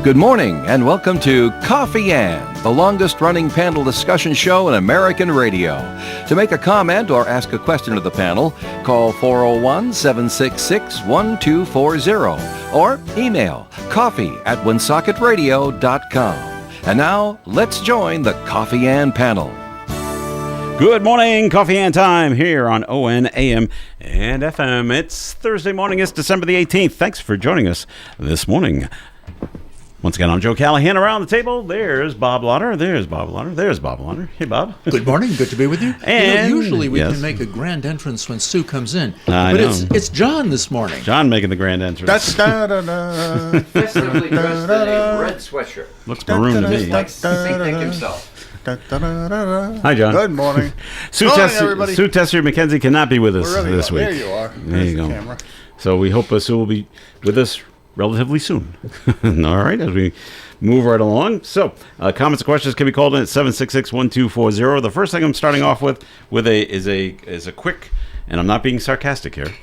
Good morning and welcome to Coffee and, the longest-running panel discussion show in American radio. To make a comment or ask a question of the panel, call 401-766-1240 or email coffee@woonsocketradio.com. And now, let's join the Coffee and panel. Good morning, Coffee and time here on WOON AM and FM. It's Thursday morning. It's December the 18th. Thanks for joining us this morning. Once again, I'm Joe Callahan. Around the table, there's Bob Lauder. There's Bob Lauder. There's Bob Lauder. Hey, Bob. Good morning. Good to be with you. And usually we can make a grand entrance when Sue comes in. I but know. It's John this morning. John making the grand entrance. Festively dressed in a red sweatshirt. Looks maroon to me. Like St. Nick himself. Hi, John. Good morning. Sue Morning, Tester, everybody. Sue Tester McKenzie cannot be with us this week. There you are. There you There's go. the camera. So we hope Sue will be with us relatively soon. All right, as we move right along. So comments and questions can be called in at 766-1240. The first thing I'm starting off with is a quick, and I'm not being sarcastic here,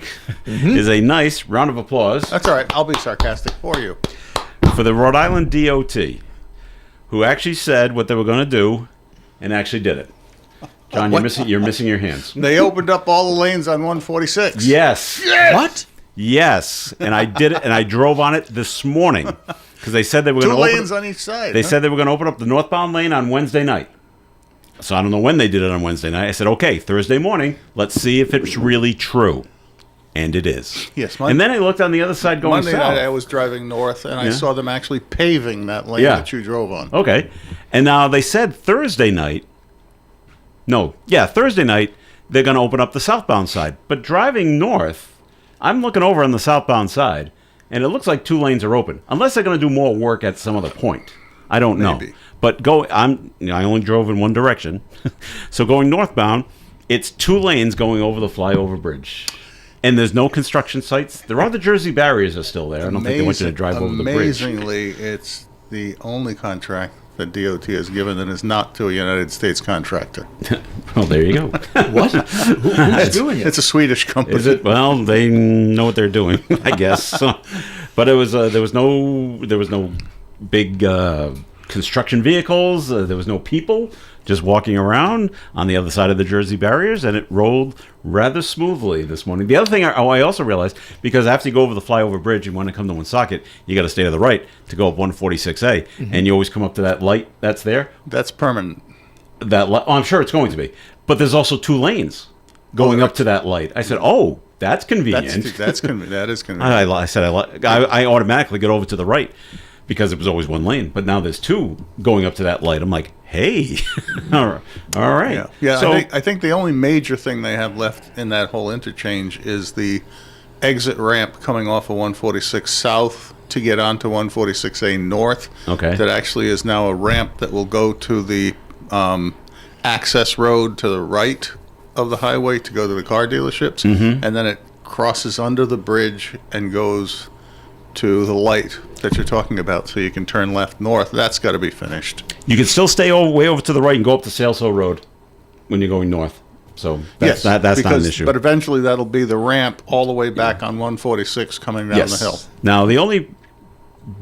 is a nice round of applause That's all right. I'll be sarcastic for you. for the Rhode Island DOT, who actually said what they were going to do and actually did it. John, you're missing your hands. They opened up all the lanes on 146. Yes. What? Yes, and I did it, and I drove on it this morning because they said they were Two going to lanes on each side. They said they were going to open up the northbound lane on Wednesday night. So I don't know when they did it on Wednesday night. I said, okay, Thursday morning, let's see if it's really true. And it is. Yes, and then I looked on the other side going Monday south. night I was driving north, and I Yeah. saw them actually paving that lane Yeah. that you drove on. Okay. And now they said Thursday night, Thursday night, they're going to open up the southbound side. But driving north, I'm looking over on the southbound side, and it looks like two lanes are open. Unless they're going to do more work at some other point. I don't know. Maybe. But I only drove in one direction. So going northbound, it's two lanes going over the flyover bridge. And there's no construction sites. There are the Jersey barriers are still there. I don't think they want you to drive over the bridge. Amazingly, it's the only contract that DOT has given that is not to a United States contractor. Well, there you go. What? Who's doing it? It's a Swedish company. Is it? Well, they know what they're doing, I guess. So, but it was there was no big construction vehicles. There was no people just walking around on the other side of the Jersey barriers, and it rolled rather smoothly this morning. The other thing I also realized, because after you go over the flyover bridge and want to come to Woonsocket, you got to stay to the right to go up 146A, and you always come up to that light that's there. That's permanent. I'm sure it's going to be, but there's also two lanes going up to that light. I said, "Oh, that's convenient." That is convenient. I automatically get over to the right because it was always one lane, but now there's two going up to that light. I'm like, hey, all right. Yeah. So I think the only major thing they have left in that whole interchange is the exit ramp coming off of 146 South to get onto 146A North. Okay. That actually is now a ramp that will go to the access road to the right of the highway to go to the car dealerships, and then it crosses under the bridge and goes to the light that you're talking about, so you can turn left north. That's got to be finished. you can still stay way over to the right and go up to Sales Hill Road when you're going north. So that's not an issue. But eventually that'll be the ramp all the way back on 146 coming down the hill. Now, the only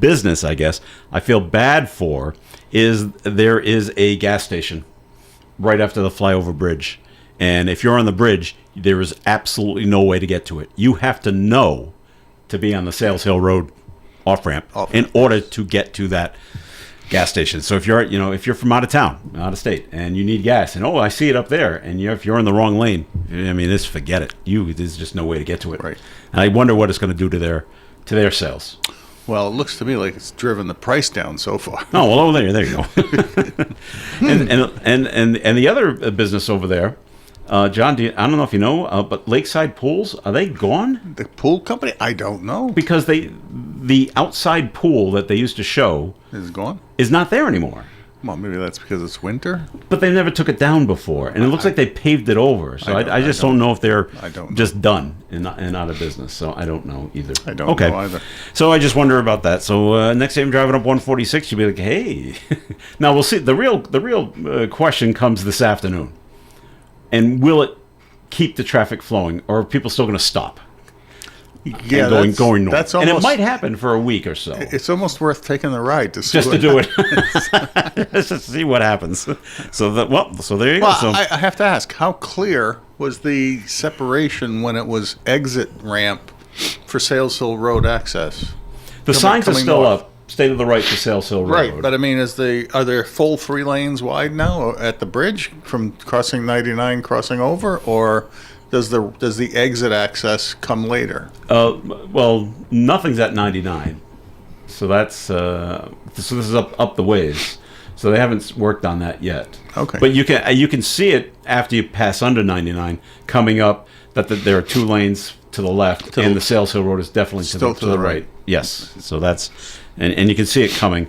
business, I guess, I feel bad for is there is a gas station right after the flyover bridge. And if you're on the bridge, there is absolutely no way to get to it. You have to know to be on the Sales Hill Road off-ramp in order to get to that gas station. So if you're from out of town, out of state, and you need gas, and I see it up there, and if you're in the wrong lane, I mean, forget it. There's just no way to get to it. Right. And I wonder what it's going to do to their sales. Well, it looks to me like it's driven the price down so far. Oh well, there you go. and the other business over there, John, I don't know if you know, but Lakeside Pools, are they gone? The pool company? I don't know. Because the outside pool that they used to show Is it gone? is not there anymore. Well, maybe that's because it's winter. But they never took it down before, and it looks like they paved it over. So I just don't know if they're just done and out of business. So I don't know either. I don't know either. So I just wonder about that. So next time driving up 146, you'll be like, hey. Now we'll see. The real question comes this afternoon. And will it keep the traffic flowing, or are people still going to stop? Yeah, and that's- going north. that's and it almost- might happen for a week or so. It's almost worth taking the ride to see Just to do it. Just to see what happens. So there you go. Well, So I have to ask, how clear was the separation when it was exit ramp for Sales Hill Road access? the signs are coming still north. up. Stay to the right to Sales Hill Road. Right, but I mean, are there full 3 lanes wide now at the bridge from crossing 99 crossing over, or does the exit access come later? Well, nothing's at 99. So that's so this is up the ways. So they haven't worked on that yet. Okay. But you can see it after you pass under 99 coming up that there are 2 lanes to the left, and the Sales Hill Road is definitely Still to the right. Yes. So that's and you can see it coming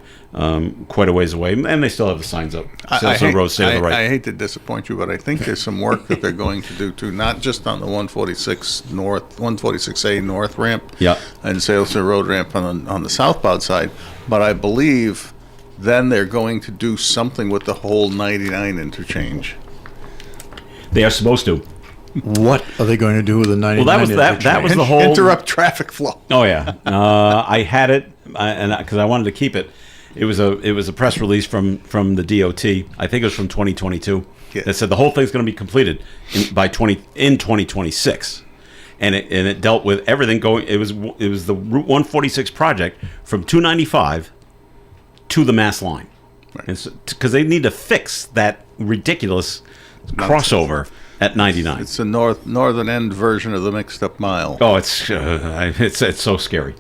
quite a ways away, and they still have the signs up. Sales Hill Road, stay to the right. I hate to disappoint you, but I think there's some work that they're going to do too, not just on the 146 North, 146A North ramp, Yeah. and Sales Hill Road ramp on the southbound side, but I believe then they're going to do something with the whole 99 interchange. They are supposed to. What are they going to do with the 99? Well, that was the whole Interrupt traffic flow. Oh yeah, I had it, and because I wanted to keep it, it was a press release from the DOT. I think it was from 2022. Yeah. That said the whole thing's going to be completed in 2026, and it dealt with everything going. It was the Route 146 project from 295 to the Mass Line, because they need to fix that ridiculous crossover at 99. It's the northern end version of the mixed up mile. Oh, it's so scary.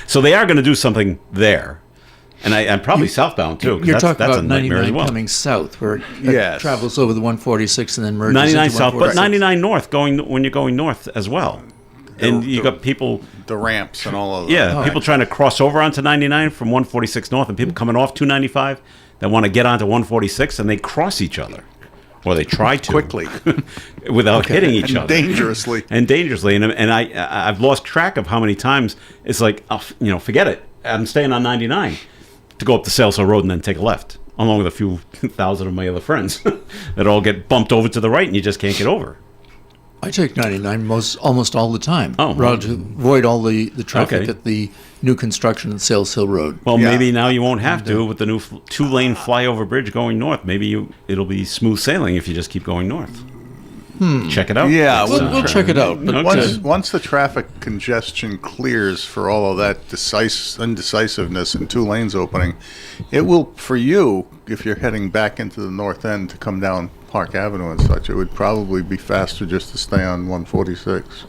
So they are going to do something there, and probably southbound too. 'Cause You're that's talking a about nightmare 99 as well. coming south, where it Yes. travels over the 146 and then merges 99 into south, but 146. 99 north when you're going north as well. And you got people, The ramps and all of that. yeah, people trying to cross over onto 99 from 146 north, and people coming off 295 that want to get onto 146, and they cross each other, or they try to Quickly. without hitting each And other dangerously. and dangerously. And I've lost track of how many times it's like, forget it. I'm staying on 99 to go up the Sales Hill Road and then take a left, along with a few thousand of my other friends that all get bumped over to the right, and you just can't get over. I take 99 almost all the time. Oh, rather to avoid all the traffic Okay. at the new construction at Sales Hill Road. Well, Yeah. maybe now you won't have to with the new 2-lane flyover bridge going north. Maybe it'll be smooth sailing if you just keep going north. Check it out. Yeah, It's, We'll check it out. But Okay. Once the traffic congestion clears for all of that indecisiveness and 2 lanes opening, it will, for you, if you're heading back into the north end to come down Park Avenue and such, it would probably be faster just to stay on 146.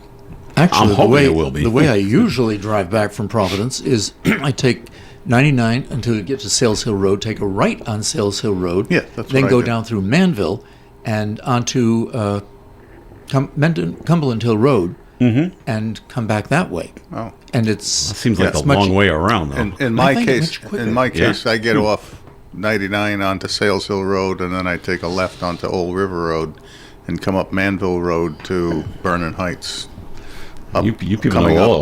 Actually, I'm hoping it will be. the way I usually drive back from Providence is I take 99 until you get to Sales Hill Road, take a right on Sales Hill Road, Yeah, that's then what I go did. down through Manville and onto Cumberland Hill Road and come back that way. Oh. And it's Seems like it's a much- long way around, though. In I my think it's case, much quicker. in my case, Yeah. I get off 99 onto Sales Hill Road, and then I take a left onto Old River Road, and come up Manville Road to Vernon Heights. Up- You people coming know up.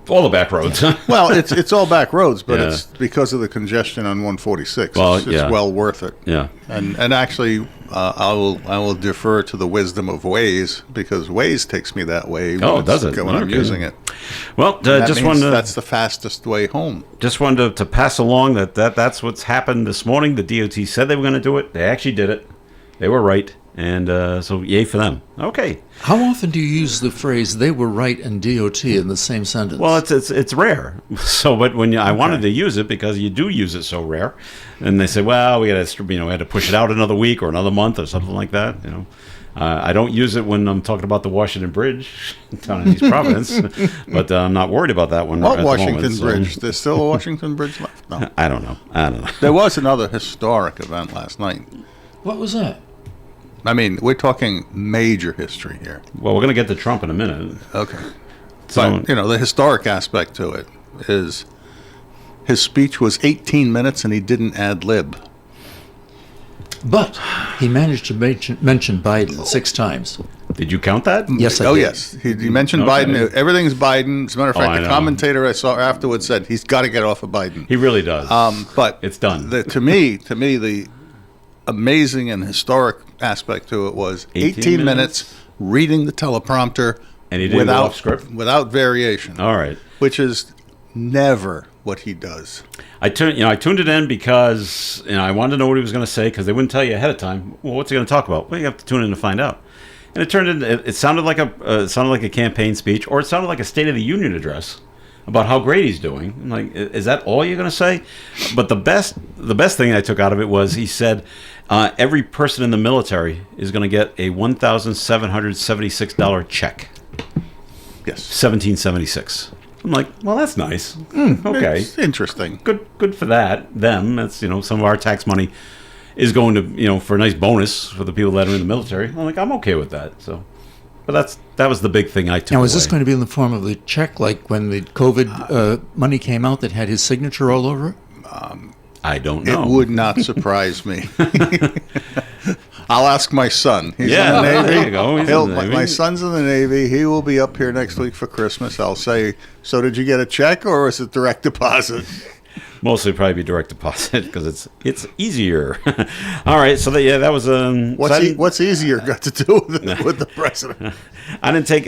all the back roads. Well, it's all back roads, but Yeah. it's because of the congestion on 146. Well, it's yeah. well worth it. Yeah. And actually, I will defer to the wisdom of Waze, because Waze takes me that way. when Oh, it's- does it? When I'm Okay. using it. Well, That just means wanted that's the fastest way home. to pass along that's what's happened this morning. The DOT said they were going to do it. They actually did it. They were right, and so yay for them. Okay. How often do you use the phrase "they were right" and DOT in the same sentence? Well, it's rare. So, but when I wanted to use it because you do use it so rare, and they said, well, we had to push it out another week or another month or something like that. I don't use it when I'm talking about the Washington Bridge down in East Providence, but I'm not worried about that one. What at the Washington moment, so- Bridge? There's still a Washington Bridge left? No. I don't know. There was another historic event last night. what was that? I mean, we're talking major history here. Well, we're going to get to Trump in a minute. Okay. So, But, the historic aspect to it is his speech was 18 minutes and he didn't ad lib. But he managed to mention Biden 6 times. did you count that? Yes, I Oh, did. yes. He mentioned Okay. Biden. Everything's Biden. As a matter of fact, I the know. commentator I saw afterwards said he's got to get off of Biden. He really does. But It's done. To me, the amazing and historic aspect to it was 18 minutes reading the teleprompter And he didn't go off script? Without variation. All right. Which is never what he does. I tuned it in because I wanted to know what he was going to say, because they wouldn't tell you ahead of time. Well, what's he going to talk about? Well, you have to tune in to find out. And it sounded like a campaign speech, or it sounded like a State of the Union address about how great he's doing. I'm like, is that all you're going to say? But the best thing I took out of it was he said every person in the military is going to get a $1,776 check. Yes. 1776. I'm like, well, that's nice. Okay, It's interesting. Good for them. That's some of our tax money is going to for a nice bonus for the people that are in the military. I'm like, I'm okay with that. So, but that was the big thing I took. Now, is this away. going to be in the form of the check, like when the COVID money came out that had his signature all over it? I don't know. It would not surprise me. I'll ask my son. He's in Yeah, the Navy. there you go. He's in the Navy. My son's in the Navy. He will be up here next week for Christmas. I'll say, so did you get a check or is it direct deposit? Mostly probably be direct deposit because it's easier. All right, so that was What's easier got to do with the president? I didn't take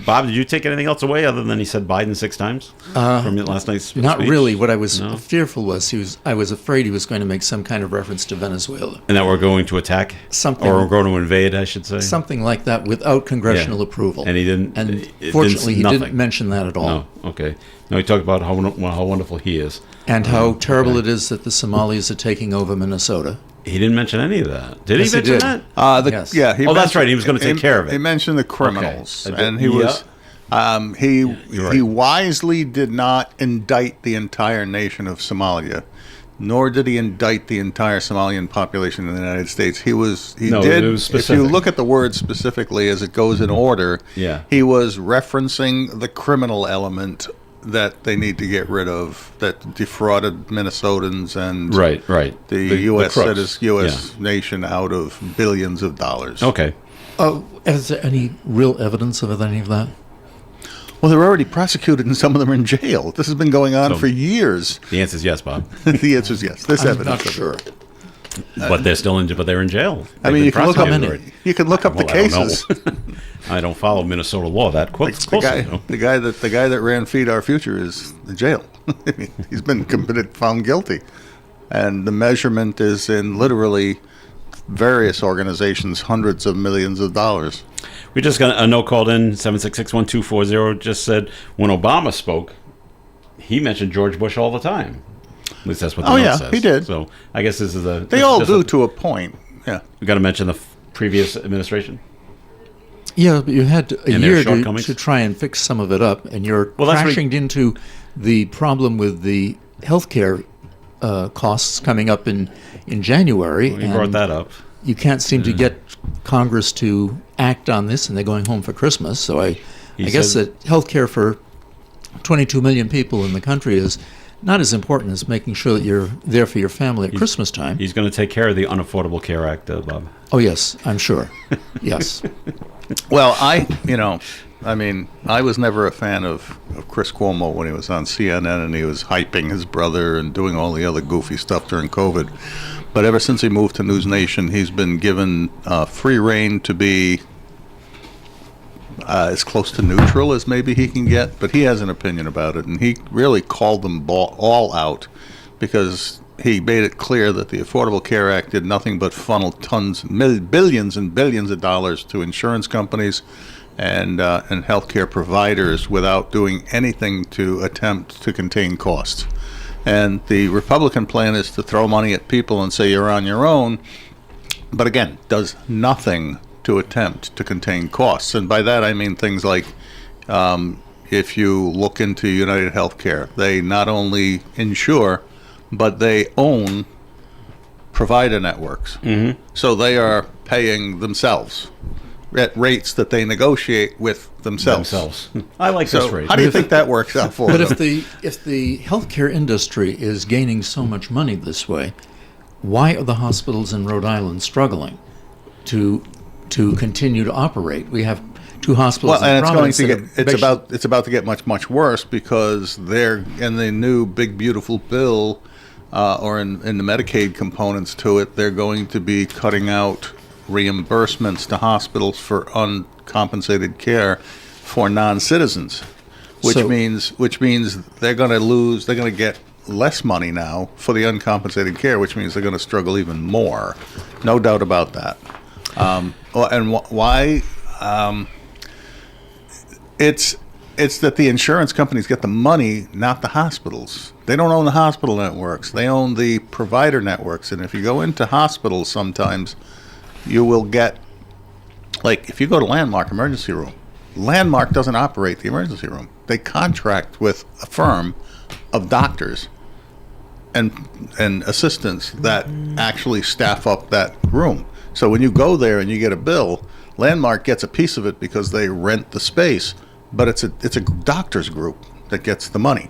Bob. Did you take anything else away other than he said Biden 6 times from last night's speech? Not really. What I was fearful was I was afraid he was going to make some kind of reference to Venezuela, And that we're going to attack Something- or we're going to invade, I should say. something like that, without congressional Yeah. approval. And he didn't. And it fortunately, he nothing. didn't mention that at all. No. Okay. No, he talked about how wonderful he is. And how terrible it is that the Somalis are taking over Minnesota. He didn't mention any of that. Did Yes, he he mention did. that? Yes. Yeah. Oh, that's right. He was gonna take care of it. He mentioned the criminals, Okay. and he Yeah. was. He You're right. he wisely did not indict the entire nation of Somalia, nor did he indict the entire Somalian population in the United States. He No, did. it was If you specific. look at the word specifically as it goes in order, Yeah. he was referencing the criminal element that they need to get rid of, that defrauded Minnesotans and Right. the U.S. crooks. U.S. nation out of billions of dollars. Yeah. Okay. Is there any real evidence of any of that? Well, they're already prosecuted and some of them are in jail. This has been going on So- for years. The answer is yes, Bob. The answer is yes. There's I'm evidence. not of it. sure. But they're still in. But they're in jail. I mean, They've you been can look up prosecuted already. you can look up the Well, I don't know. cases. I don't follow Minnesota law that The closely. guy, you know. the guy that ran Feed Our Future is in jail. I mean, he's been found guilty, and the measurement is in literally various organizations, hundreds of millions of dollars. We just got a note called in 766-1240. Just said when Obama spoke, he mentioned George Bush all the time. At least that's what the Oh, note yeah, says. he did. So I guess this is They all do to a point. Yeah. We got to mention the previous administration. Yeah, but you had a And their year shortcomings? to try and fix some of it up, and you're Well, that's crashing into the problem with the healthcare costs coming up in January. You brought that up. You can't seem to get Congress to act on this, and they're going home for Christmas. So I guess said- that healthcare for 22 million people in the country is not as important as making sure that you're there for your family at Christmas time. He's going to take care of the Unaffordable Care Act, Bob. Oh, yes, I'm sure. Yes. Well, I was never a fan of Chris Cuomo when he was on CNN and he was hyping his brother and doing all the other goofy stuff during COVID. But ever since he moved to News Nation, he's been given free reign to be as close to neutral as maybe he can get. But he has an opinion about it, and he really called them all out because he made it clear that the Affordable Care Act did nothing but funnel billions and billions of dollars to insurance companies and healthcare providers without doing anything to attempt to contain costs. And the Republican plan is to throw money at people and say you're on your own, but again, does nothing to attempt to contain costs. And by that I mean things like if you look into United Healthcare, they not only insure, but they own provider networks. Mm-hmm. So they are paying themselves at rates that they negotiate with themselves. I like this So rate. how do you think that works out for But them? if the healthcare industry is gaining so much money this way, why are the hospitals in Rhode Island struggling to continue to operate? We have two hospitals Well, and in it's going Providence to that get are it's about to get much worse because they're in the new big beautiful bill or in the Medicaid components to it, they're going to be cutting out reimbursements to hospitals for uncompensated care for non-citizens, which So- means they're going to get less money now for the uncompensated care, which means they're going to struggle even more. No doubt about that. Why? It's that the insurance companies get the money, not the hospitals. They don't own the hospital networks. They own the provider networks. And if you go into hospitals sometimes, you will get, like, if you go to Landmark Emergency Room, Landmark doesn't operate the emergency room. They contract with a firm of doctors and assistants that actually staff up that room. So when you go there and you get a bill, Landmark gets a piece of it because they rent the space, but it's a doctors group that gets the money.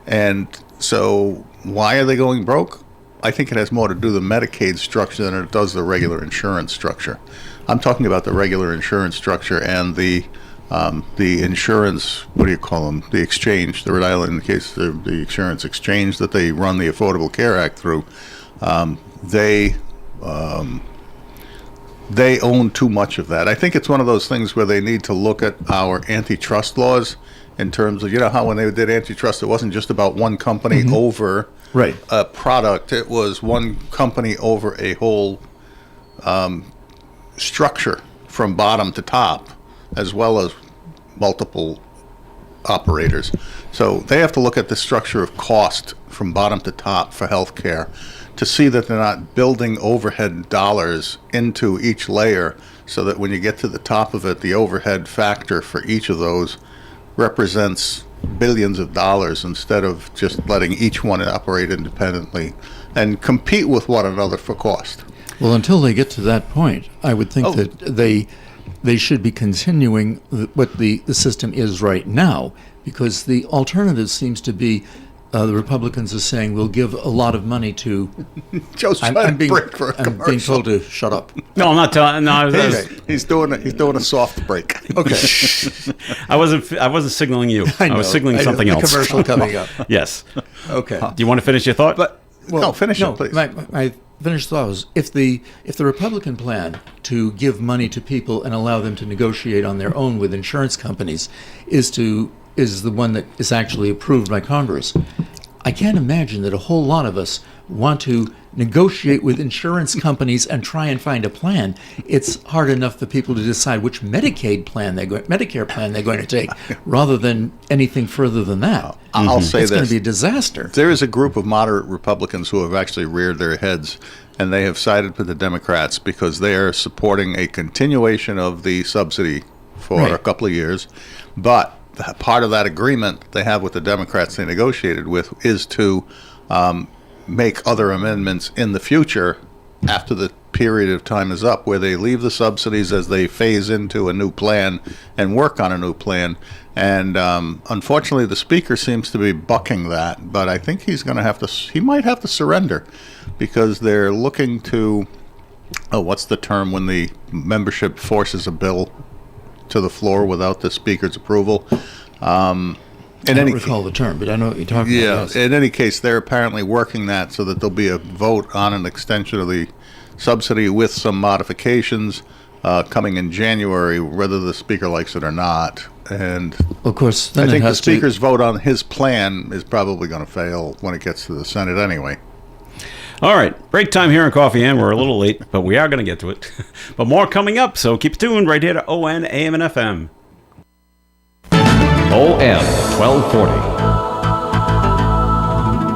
And so why are they going broke? I think it has more to do with the Medicaid structure than it does the regular insurance structure. I'm talking about the regular insurance structure and the insurance, what do you call them? The exchange, the Rhode Island, in the case of the insurance exchange that they run the Affordable Care Act through. They own too much of that. I think it's one of those things where they need to look at our antitrust laws in terms of, you know, how when they did antitrust, it wasn't just about one company over Right. a product. It was one company over a whole structure from bottom to top, as well as multiple operators. So they have to look at the structure of cost from bottom to top for healthcare to see that they're not building overhead dollars into each layer, so that when you get to the top of it, the overhead factor for each of those represents billions of dollars instead of just letting each one operate independently and compete with one another for cost. Well, until they get to that point, I would think Oh. that they should be continuing what the system is right now, because the alternative seems to be the Republicans are saying we'll give a lot of money to. Joe's trying to break for a I'm commercial. being told to shut up. No, I'm not telling. No, He's doing a soft break. Okay, I wasn't signaling you. I was signaling know, something the else. commercial coming up. Yes. Okay. Do you want to finish your thought? No, finish it, please. My finished thought was if the Republican plan to give money to people and allow them to negotiate on their own with insurance companies is the one that is actually approved by Congress, I can't imagine that a whole lot of us want to negotiate with insurance companies and try and find a plan. It's hard enough for people to decide which Medicare plan they're going to take, rather than anything further than that. I'll say It's going this. to be a disaster. There is a group of moderate Republicans who have actually reared their heads, and they have sided with the Democrats because they are supporting a continuation of the subsidy for Right. a couple of years. But part of that agreement they have with the Democrats they negotiated with is to make other amendments in the future after the period of time is up, where they leave the subsidies as they phase into a new plan and work on a new plan. And unfortunately, the speaker seems to be bucking that, but I think he might have to surrender, because they're looking to, what's the term when the membership forces a bill to the floor without the speaker's approval? I don't recall the term, but I know what you're talking Yeah, about. Yes. in any case, they're apparently working that so that there'll be a vote on an extension of the subsidy with some modifications coming in January, whether the speaker likes it or not. And Of course, I then it think the has speaker's vote on his plan is probably going to fail when it gets to the Senate anyway. All right, break time here on Coffee and we're a little late, but we are going to get to it. But more coming up, so keep tuned right here to ON, AM, and FM. OM 1240.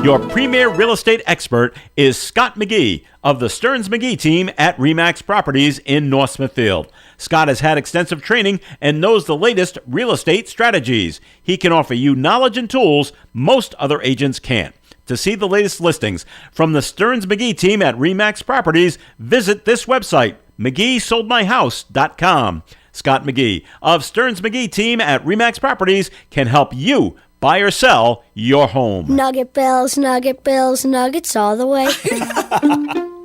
Your premier real estate expert is Scott McGee of the Stearns McGee team at RE/MAX Properties in North Smithfield. Scott has had extensive training and knows the latest real estate strategies. He can offer you knowledge and tools most other agents can't. To see the latest listings from the Stearns McGee team at RE/MAX Properties, visit this website, McGeeSoldMyHouse.com. Scott McGee of Stearns McGee team at RE/MAX Properties can help you buy or sell your home. Nugget Bills, Nuggets all the way.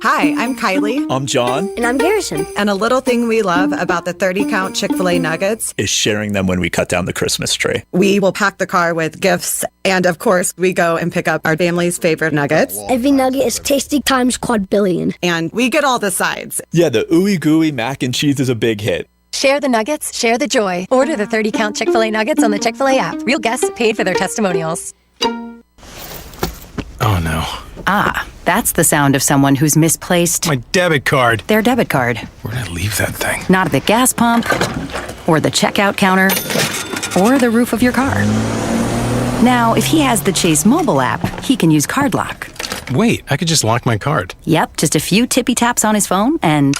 Hi, I'm Kylie. I'm John. And I'm Garrison. And a little thing we love about the 30-count Chick-fil-A nuggets Is sharing them when we cut down the Christmas tree. we will pack the car with gifts. And of course, we go and pick up our family's favorite nuggets. Every nugget is tasty times quadrillion. And we get all the sides. Yeah, the ooey gooey mac and cheese is a big hit. Share the nuggets, share the joy. Order the 30-count Chick-fil-A nuggets on the Chick-fil-A app. Real guests paid for their testimonials. Oh, no. Ah, that's the sound of someone who's misplaced My debit card. their debit card. Where'd I leave that thing? Not at the gas pump, or the checkout counter, or the roof of your car. Now, if he has the Chase mobile app, he can use Card Lock. Wait, I could just lock my card. Yep, just a few tippy taps on his phone, and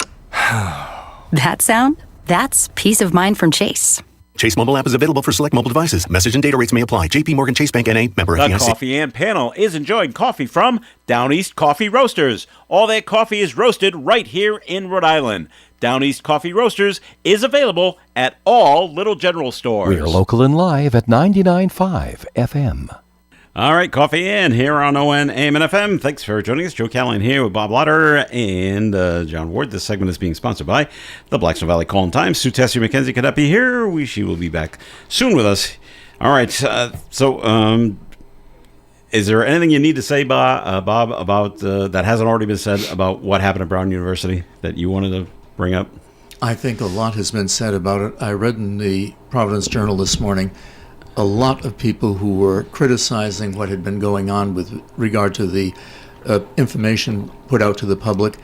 that sound? That's peace of mind from Chase. Chase mobile app is available for select mobile devices. Message and data rates may apply. J.P. Morgan Chase Bank N.A. member The FDIC. Coffee and panel is enjoying coffee from Down East Coffee Roasters. All their coffee is roasted right here in Rhode Island. Down East Coffee Roasters is available at all Little General stores. We're local and live at 99.5 FM. All right, Coffee In here on ON AM and FM. Thanks for joining us. Joe Callahan here with Bob Lauder and John Ward. This segment is being sponsored by the Blacksville Valley Call and Times. Sue Tessie McKenzie could not be here. She will be back soon with us. All right, is there anything you need to say, Bob, about that hasn't already been said about what happened at Brown University that you wanted to bring up? I think a lot has been said about it. I read in the Providence Journal this morning a lot of people who were criticizing what had been going on with regard to the information put out to the public.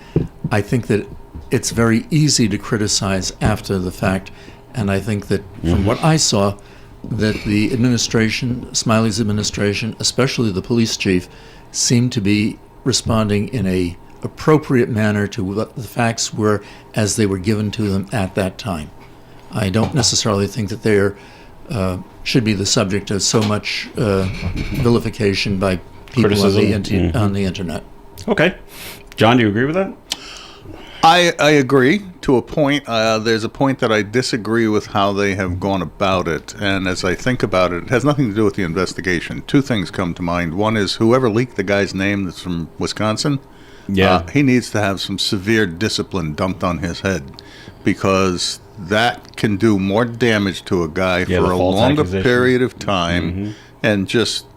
I think that it's very easy to criticize after the fact, and I think that from what I saw, that the administration, Smiley's administration, especially the police chief, seemed to be responding in a appropriate manner to what the facts were as they were given to them at that time. I don't necessarily think that they are should be the subject of so much vilification by people on the internet. Okay. John, do you agree with that? I agree to a point. There's a point that I disagree with how they have gone about it. And as I think about it, it has nothing to do with the investigation. Two things come to mind. One is whoever leaked the guy's name that's from Wisconsin, he needs to have some severe discipline dumped on his head, because that can do more damage to a guy for a longer period of time and just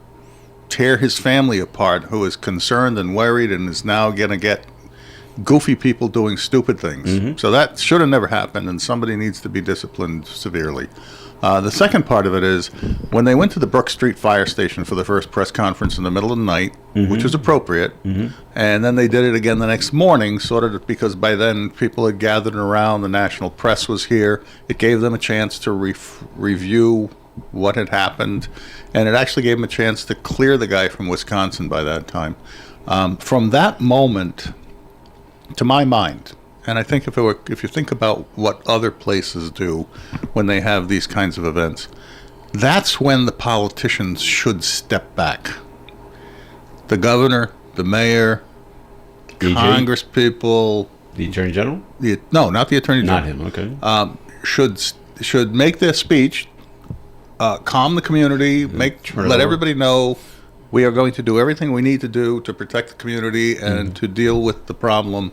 tear his family apart, who is concerned and worried and is now going to get goofy people doing stupid things. So that should have never happened, and somebody needs to be disciplined severely. The second part of it is when they went to the Brook Street Fire Station for the first press conference in the middle of the night, which was appropriate, and then they did it again the next morning, sort of because by then people had gathered around, the national press was here. It gave them a chance to review what had happened, and it actually gave them a chance to clear the guy from Wisconsin by that time. From that moment, to my mind, and I think if you think about what other places do when they have these kinds of events, that's when the politicians should step back. The governor, the mayor, Congress people, the Attorney General. No, not the Attorney General. Not him. Okay. Should make their speech, calm the community, let everybody know we are going to do everything we need to do to protect the community and to deal with the problem.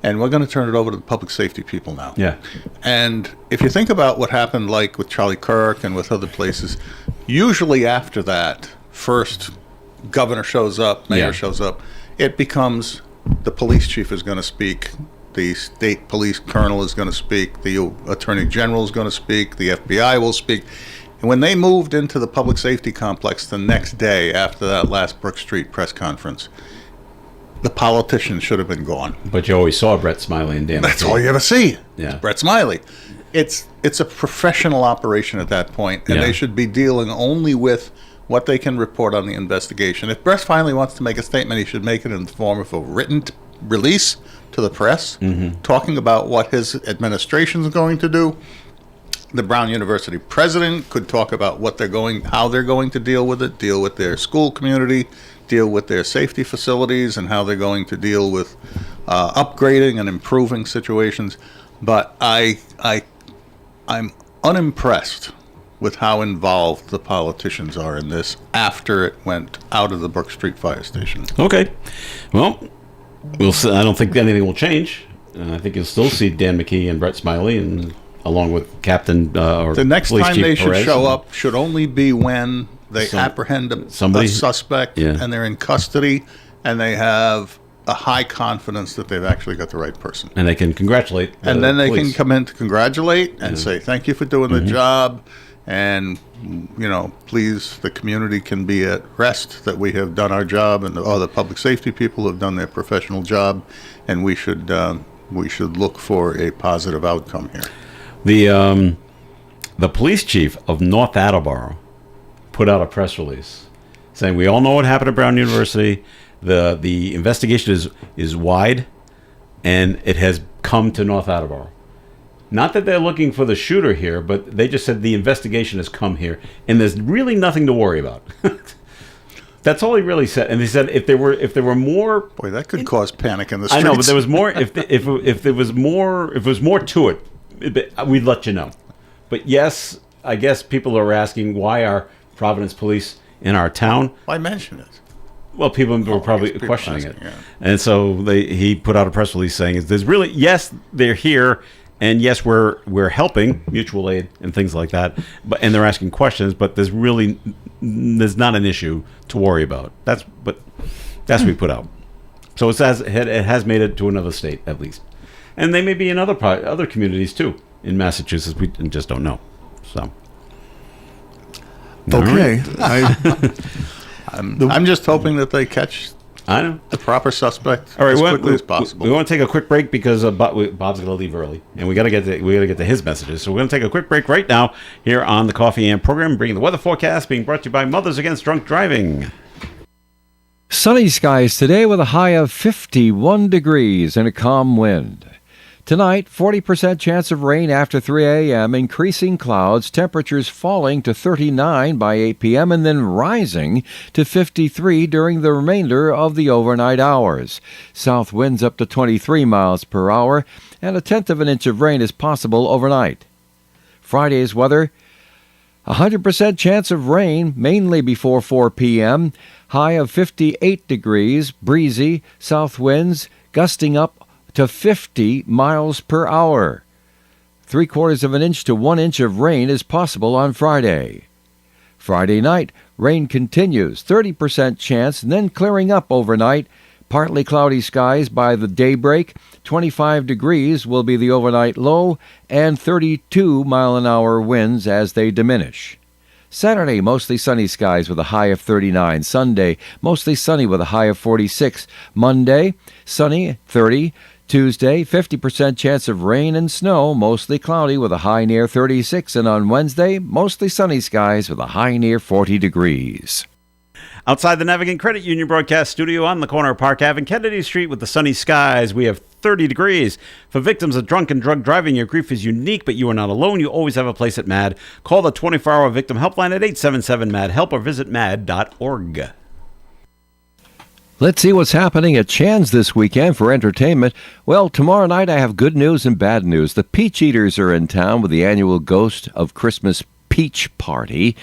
And we're going to turn it over to the public safety people now. Yeah. And if you think about what happened, like with Charlie Kirk and with other places, usually after that, first governor shows up, mayor shows up, it becomes the police chief is going to speak, the state police colonel is going to speak, the attorney general is going to speak, the FBI will speak. And when they moved into the public safety complex the next day after that last Brook Street press conference, the politicians should have been gone. But you always saw Brett Smiley and Dan. That's all you ever see. Yeah. Brett Smiley. It's a professional operation at that point, and they should be dealing only with what they can report on the investigation. If Brett finally wants to make a statement, he should make it in the form of a written release to the press, talking about what his administration is going to do. The Brown University president could talk about how they're going to deal with it, deal with their school community, deal with their safety facilities, and how they're going to deal with upgrading and improving situations. But I'm unimpressed with how involved the politicians are in this after it went out of the Brook Street Fire Station. Okay. Well, we'll see. I don't think anything will change. I think you'll still see Dan McKee and Brett Smiley, and along with Captain or the next Police time Chief they should Perez show up should only be when they apprehend a suspect and they're in custody and they have a high confidence that they've actually got the right person. And they can congratulate the And then they police. can come in to congratulate and say, thank you for doing the job. And, please, the community can be at rest that we have done our job, and the public safety people have done their professional job, and we should look for a positive outcome here. The police chief of North Attleboro put out a press release saying, we all know what happened at Brown University. The investigation is wide, and it has come to North Attleboro. Not that they're looking for the shooter here, but they just said the investigation has come here, and there's really nothing to worry about. That's all he really said. And he said if there were more, boy, that could cause panic in the streets. I know, but there was more. If there was more to it, we'd let you know. But yes, I guess people are asking, why are Providence police in our town? Why mention it? Well, people were probably questioning asking, it, and so he put out a press release saying, "There's really, yes, they're here, and yes, we're helping mutual aid and things like that, and they're asking questions, but there's not an issue to worry about." That's what we put out. So it has made it to another state at least, and they may be in other communities too in Massachusetts. We just don't know. So okay, I'm just hoping that they catch the proper suspect as quickly as possible. We want to take a quick break because Bob's going to leave early, and we got to get to his messages. So we're going to take a quick break right now here on the Coffee AM program, bringing the weather forecast, being brought to you by Mothers Against Drunk Driving. Sunny skies today with a high of 51 degrees and a calm wind. Tonight, 40% chance of rain after 3 a.m., increasing clouds, temperatures falling to 39 by 8 p.m. and then rising to 53 during the remainder of the overnight hours. South winds up to 23 miles per hour, and 1/10 of an inch of rain is possible overnight. Friday's weather, 100% chance of rain, mainly before 4 p.m., high of 58 degrees, breezy, south winds gusting up to 50 miles per hour. 3/4 of an inch to 1 inch of rain is possible on Friday. Friday night, rain continues, 30% chance, and then clearing up overnight. Partly cloudy skies by the daybreak. 25 degrees will be the overnight low, and 32-mile-an-hour winds as they diminish. Saturday, mostly sunny skies with a high of 39. Sunday, mostly sunny with a high of 46. Monday, sunny, 30. Tuesday, 50% chance of rain and snow, mostly cloudy with a high near 36. And on Wednesday, mostly sunny skies with a high near 40 degrees. Outside the Navigant Credit Union broadcast studio on the corner of Park Ave and Kennedy Street with the sunny skies, we have 30 degrees. For victims of drunk and drug driving, your grief is unique, but you are not alone. You always have a place at MAD. Call the 24-hour victim helpline at 877-MAD-HELP or visit mad.org. Let's see what's happening at Chan's this weekend for entertainment. Well, tomorrow night I have good news and bad news. The Peach Eaters are in town with the annual Ghost of Christmas Peach Party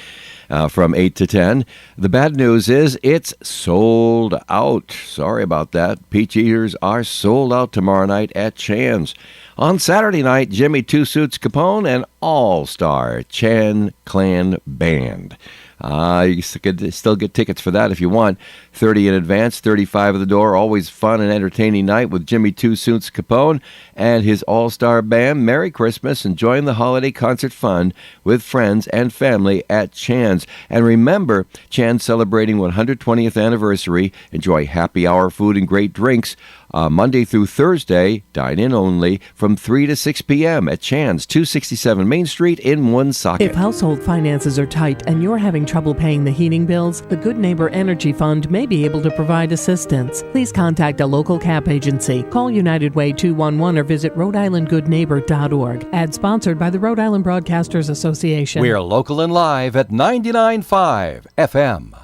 from 8 to 10. The bad news is it's sold out. Sorry about that. Peach Eaters are sold out tomorrow night at Chan's. On Saturday night, Jimmy Two Suits Capone and All-Star Chan Clan Band. You could still get tickets for that if you want. 30 in advance, 35 at the door. Always fun and entertaining night with Jimmy Two Suits Capone and his all-star band. Merry Christmas. Enjoying the holiday concert fun with friends and family at Chan's. And remember, Chan's celebrating 120th anniversary. Enjoy happy hour food and great drinks. Monday through Thursday, dine in only from 3 to 6 p.m. at Chan's, 267 Main Street in Woonsocket. If household finances are tight and you're having trouble paying the heating bills, the Good Neighbor Energy Fund may be able to provide assistance. Please contact a local CAP agency. Call United Way 211 or visit Rhode-IslandGoodNeighbor.org. Ad sponsored by the Rhode Island Broadcasters Association. We are local and live at 99.5 FM.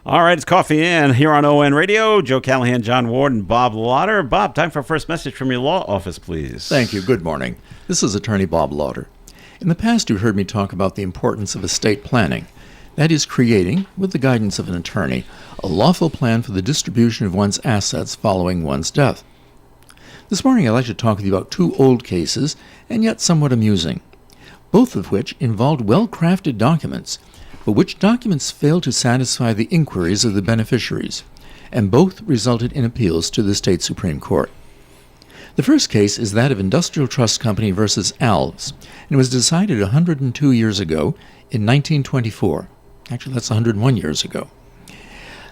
All right, it's Coffee In here on ON Radio. Joe Callahan, John Ward, and Bob Lauder. Bob, time for a first message from your law office, please. Thank you. Good morning. This is Attorney Bob Lauder. In the past, you heard me talk about the importance of estate planning. That is creating, with the guidance of an attorney, a lawful plan for the distribution of one's assets following one's death. This morning, I'd like to talk with you about two old cases, and yet somewhat amusing, both of which involved well-crafted documents, but which documents fail to satisfy the inquiries of the beneficiaries. and both resulted in appeals to the state Supreme Court. The first case is that of Industrial Trust Company versus Alves, and it was decided 102 years ago in 1924. Actually, that's 101 years ago.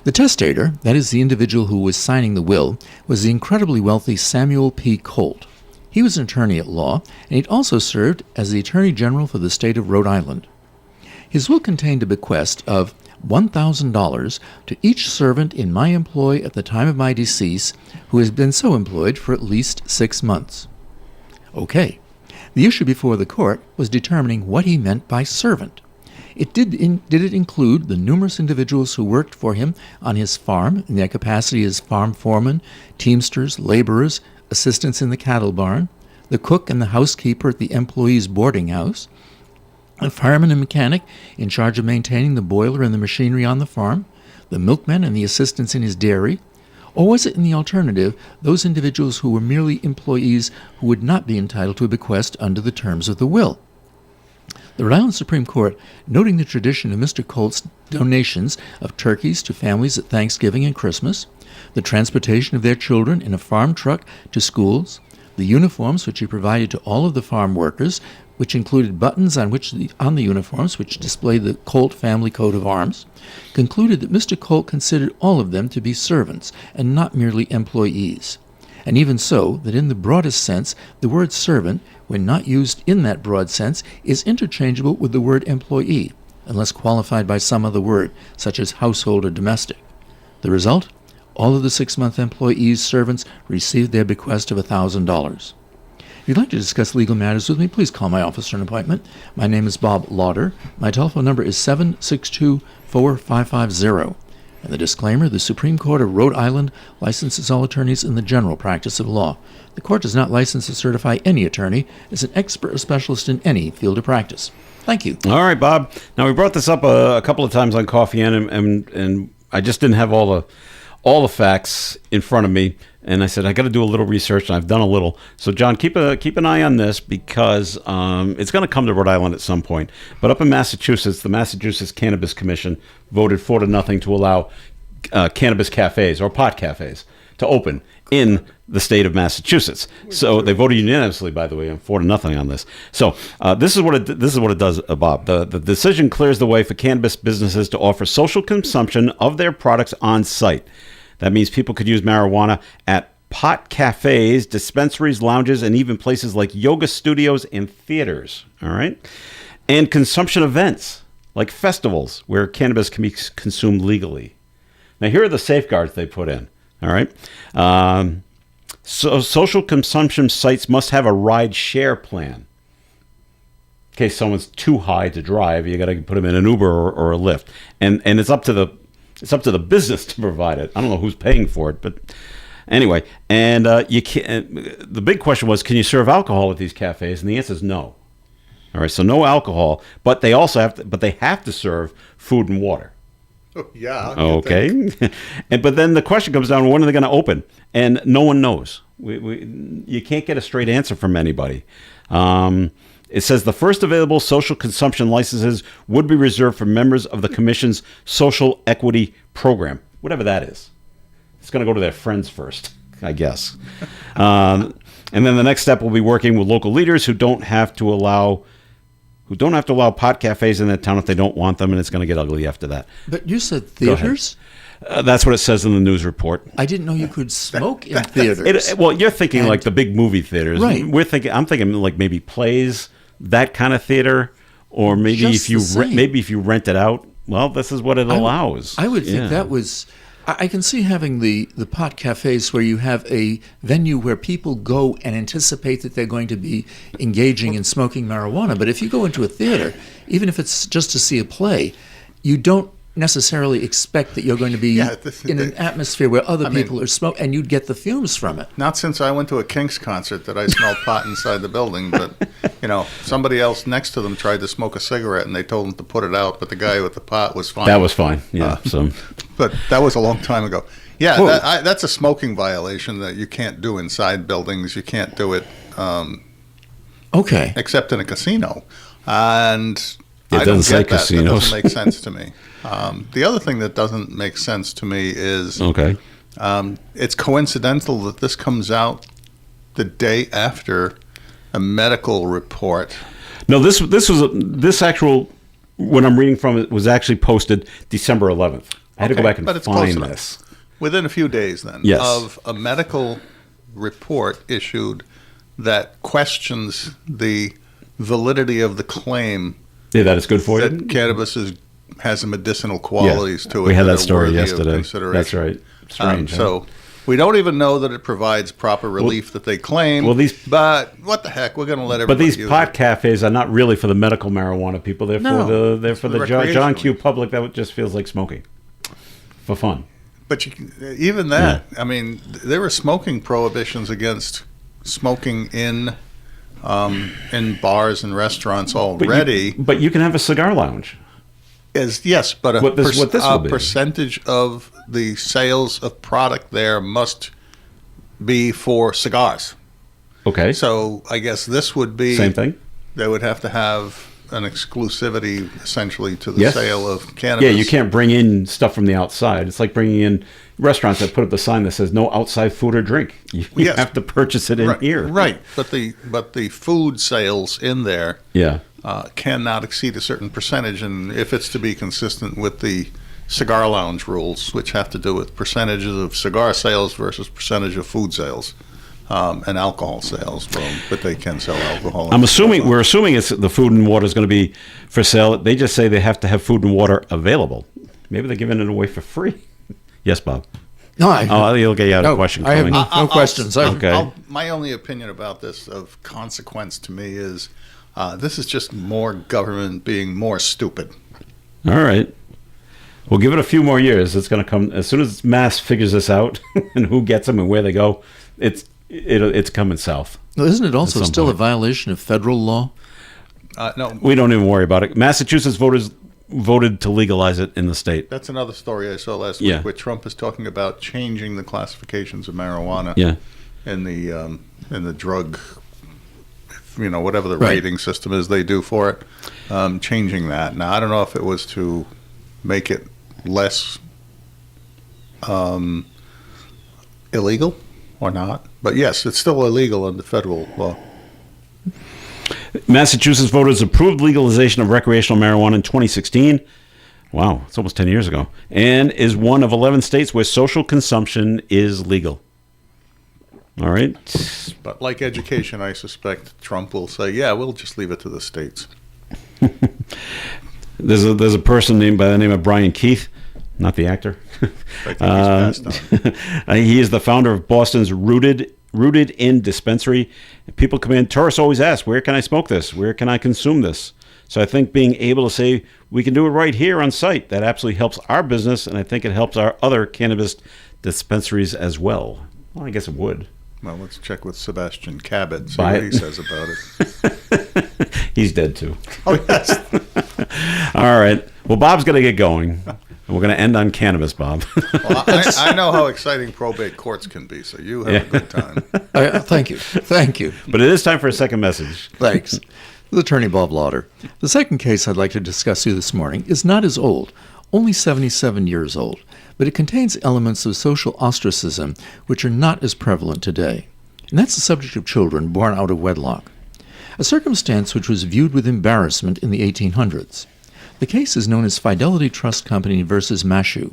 The testator, that is the individual who was signing the will, was the incredibly wealthy Samuel P. Colt. He was an attorney at law, and he'd also served as the Attorney General for the state of Rhode Island. His will contained a bequest of $1,000 to each servant in my employ at the time of my decease who has been so employed for at least 6 months. Okay. The issue before the court was determining what he meant by servant. Did it include the numerous individuals who worked for him on his farm in their capacity as farm foreman, teamsters, laborers, assistants in the cattle barn, the cook and the housekeeper at the employees' boarding house, a fireman and mechanic in charge of maintaining the boiler and the machinery on the farm, the milkman and the assistants in his dairy? Or was it, in the alternative, those individuals who were merely employees who would not be entitled to a bequest under the terms of the will? The Rhode Island Supreme Court, noting the tradition of Mr. Colt's donations of turkeys to families at Thanksgiving and Christmas, the transportation of their children in a farm truck to schools, the uniforms which he provided to all of the farm workers, which included buttons on the uniforms which displayed the Colt family coat of arms, concluded that Mr. Colt considered all of them to be servants and not merely employees. And even so, that in the broadest sense, the word servant, when not used in that broad sense, is interchangeable with the word employee, unless qualified by some other word, such as household or domestic. The result? All of the 6-month employees' servants received their bequest of $1,000. If you'd like to discuss legal matters with me, please call my office for an appointment. My name is Bob Lauder. My telephone number is 762-4550. And the disclaimer, the Supreme Court of Rhode Island licenses all attorneys in the general practice of law. The court does not license or certify any attorney as an expert or specialist in any field of practice. Thank you. All right, Bob. Now, we brought this up a couple of times on Coffee and I just didn't have all the facts in front of me. And I said, I got to do a little research, and I've done a little. So, John, keep an eye on this because it's going to come to Rhode Island at some point. But up in Massachusetts, the Massachusetts Cannabis Commission voted 4-0 to allow cannabis cafes or pot cafes to open in the state of Massachusetts. So they voted unanimously, by the way, 4-0 on this. So this is what it does, Bob. The decision clears the way for cannabis businesses to offer social consumption of their products on site. That means people could use marijuana at pot cafes, dispensaries, lounges, and even places like yoga studios and theaters. All right? And consumption events like festivals where cannabis can be consumed legally. Now, here are the safeguards they put in. All right? So social consumption sites must have a ride share plan. In case someone's too high to drive, you got to put them in an Uber or a Lyft. And it's up to the business to provide it. I don't know who's paying for it, but anyway. And you can't. The big question was, can you serve alcohol at these cafes? And the answer is no. All right, so no alcohol, but they also have to serve food and water. Oh, yeah. Okay. But then the question comes down: when are they going to open? And no one knows. You can't get a straight answer from anybody. It says the first available social consumption licenses would be reserved for members of the Commission's Social Equity Program, whatever that is. It's going to go to their friends first, I guess. And then the next step will be working with local leaders who don't have to allow pot cafes in their town if they don't want them, and it's going to get ugly after that. But you said theaters? That's what it says in the news report. I didn't know you could smoke in theaters. Well, you're thinking like the big movie theaters, right? I'm thinking like maybe plays. That kind of theater, or maybe if you rent it out, well, this is what it allows. I would think that was. I can see having the pot cafes where you have a venue where people go and anticipate that they're going to be engaging in smoking marijuana. But if you go into a theater, even if it's just to see a play, you don't necessarily expect that you're going to be in an atmosphere where other people are smoking, and you'd get the fumes from it. Not since I went to a Kinks concert that I smelled pot inside the building, but somebody else next to them tried to smoke a cigarette, and they told him to put it out, but the guy with the pot was fine. That was fine, yeah. But that was a long time ago. Yeah, that's a smoking violation that you can't do inside buildings. You can't do it okay, except in a casino. And it doesn't say casinos. That doesn't make sense to me. The other thing that doesn't make sense to me is Okay. It's coincidental that this comes out the day after a medical report. No, this actual, what I'm reading from it was actually posted December 11th. I had to go back and but it's find close this. Within a few days, then, Yes. of a medical report issued that questions the validity of the claim Yeah, that it's good for that you. cannabis has medicinal qualities to it. We had that are story worthy of yesterday. consideration. That's right. Strange. huh? So we don't even know that it provides proper relief that they claim. well, these- but what the heck? We're going to let But everybody these use pot it. cafes are not really for the medical marijuana people. They're No, for the recreational John Q public that just feels like smoking for fun. But even that, I mean, there were smoking prohibitions against smoking in bars and restaurants already. But you can have a cigar lounge. Yes, but What this will be. percentage of the sales of product there must be for cigars. Okay. So I guess this would be Same thing. They would have to have an exclusivity essentially to the Yes. sale of cannabis. Yeah, you can't bring in stuff from the outside. It's like bringing in restaurants that put up the sign that says no outside food or drink. You Yes. have to purchase it in right, here. Right, but the food sales in there Yeah. cannot exceed a certain percentage, and if it's to be consistent with the cigar lounge rules, which have to do with percentages of cigar sales versus percentage of food sales. And alcohol sales, but they can sell alcohol. We're assuming it's the food and water is going to be for sale. They just say they have to have food and water available. Maybe they're giving it away for free. Yes, Bob. No, you'll get you out a question. I have coming. no questions. Okay. My only opinion about this of consequence to me is this is just more government being more stupid. All right. We'll give it a few more years. It's going to come as soon as Mass figures this out and who gets them and where they go. It's coming south. Well, isn't it also still point. a violation of federal law? No, We don't even worry about it. Massachusetts voters voted to legalize it in the state. that's another story I saw last Yeah. week where Trump is talking about changing the classifications of marijuana. Yeah. In the drug, whatever the Right. rating system is they do for it, changing that. Now I don't know if it was to make it less illegal or not, but yes, it's still illegal under federal law. Massachusetts voters approved legalization of recreational marijuana in 2016. Wow, it's almost 10 years ago. And is one of 11 states where social consumption is legal. All right. But like education, I suspect Trump will say, "Yeah, we'll just leave it to the states." There's a person named by the name of Brian Keith, not the actor. I think he's passed on. He is the founder of Boston's Rooted In Dispensary. People come in. Tourists always ask, "Where can I smoke this? Where can I consume this?" So I think being able to say we can do it right here on site, that absolutely helps our business, and I think it helps our other cannabis dispensaries as well. Well, I guess it would. Well, let's check with Sebastian Cabot, see Buy what it. he says about it. He's dead too. Oh, yes. All right. Well, Bob's going to get going. And we're going to end on cannabis, Bob. Well, I know how exciting probate courts can be, so you have a good time. Thank you. Thank you. But it is time for a second message. Thanks. This is Attorney Bob Lauder. The second case I'd like to discuss with you this morning is not as old, only 77 years old, but it contains elements of social ostracism which are not as prevalent today. And that's the subject of children born out of wedlock, a circumstance which was viewed with embarrassment in the 1800s. The case is known as Fidelity Trust Company versus Mashew.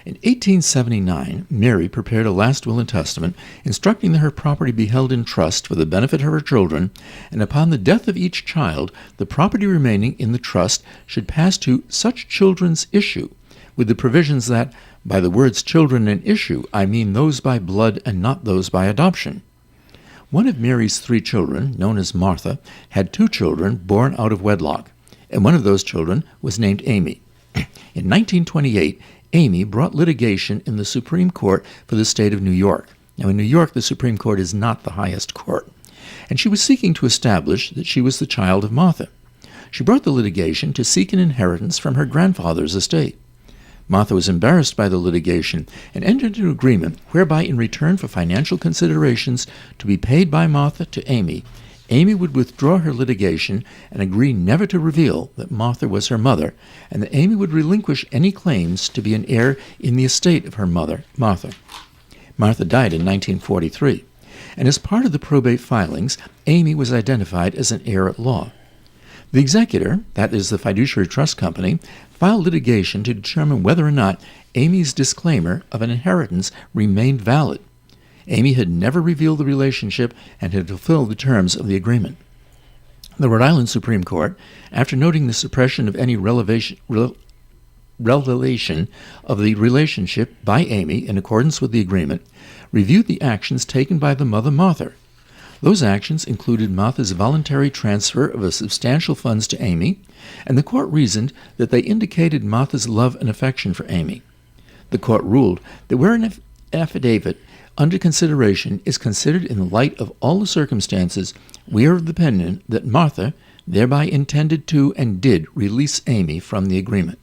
In 1879, Mary prepared a last will and testament instructing that her property be held in trust for the benefit of her children, and upon the death of each child, the property remaining in the trust should pass to such children's issue, with the provisions that, by the words children and issue, I mean those by blood and not those by adoption. One of Mary's 3 children, known as Martha, had 2 children born out of wedlock, and one of those children was named Amy. In 1928, Amy brought litigation in the Supreme Court for the state of New York. Now, in New York, the Supreme Court is not the highest court, and she was seeking to establish that she was the child of Martha. She brought the litigation to seek an inheritance from her grandfather's estate. Martha was embarrassed by the litigation and entered into an agreement whereby, in return for financial considerations to be paid by Martha to Amy, Amy would withdraw her litigation and agree never to reveal that Martha was her mother, and that Amy would relinquish any claims to be an heir in the estate of her mother, Martha. Martha died in 1943, and as part of the probate filings, Amy was identified as an heir at law. The executor, that is the fiduciary trust company, filed litigation to determine whether or not Amy's disclaimer of an inheritance remained valid. Amy had never revealed the relationship and had fulfilled the terms of the agreement. The Rhode Island Supreme Court, after noting the suppression of any revelation of the relationship by Amy in accordance with the agreement, reviewed the actions taken by the mother Martha. Those actions included Martha's voluntary transfer of a substantial funds to Amy, and the court reasoned that they indicated Martha's love and affection for Amy. The court ruled that where an affidavit under consideration is considered in the light of all the circumstances, we are of the opinion that Martha thereby intended to and did release Amy from the agreement.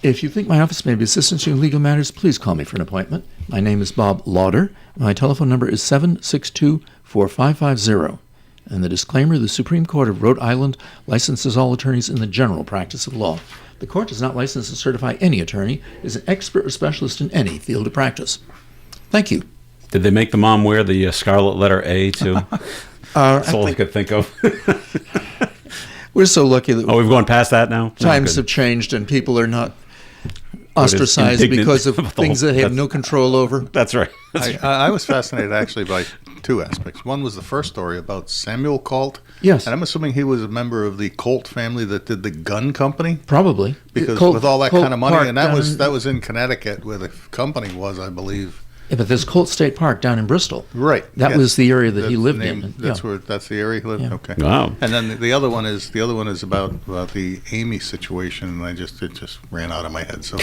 If you think my office may be assistance to you in legal matters, please call me for an appointment. My name is Bob Lauder. My telephone number is 762-4550. And the disclaimer, the Supreme Court of Rhode Island licenses all attorneys in the general practice of law. The court does not license and certify any attorney as an expert or specialist in any field of practice. Thank you. Did they make the mom wear the scarlet letter A, too? That's all I could think of. We're so lucky that we've gone past that now? Times have changed and people are not ostracized because of things that they have no control over. That's right. I was fascinated actually by two aspects. One was the first story about Samuel Colt. Yes. And I'm assuming he was a member of the Colt family that did the gun company. Probably. Because Colt, with all that Colt kind of money, Park and that was in Connecticut where the company was, I believe. Yeah, but there's Colt State Park down in Bristol. Right. That was the area that he lived in. That's the area he lived in. Yeah. Okay. Wow. And then the other one is about the Amy situation, and it just ran out of my head. So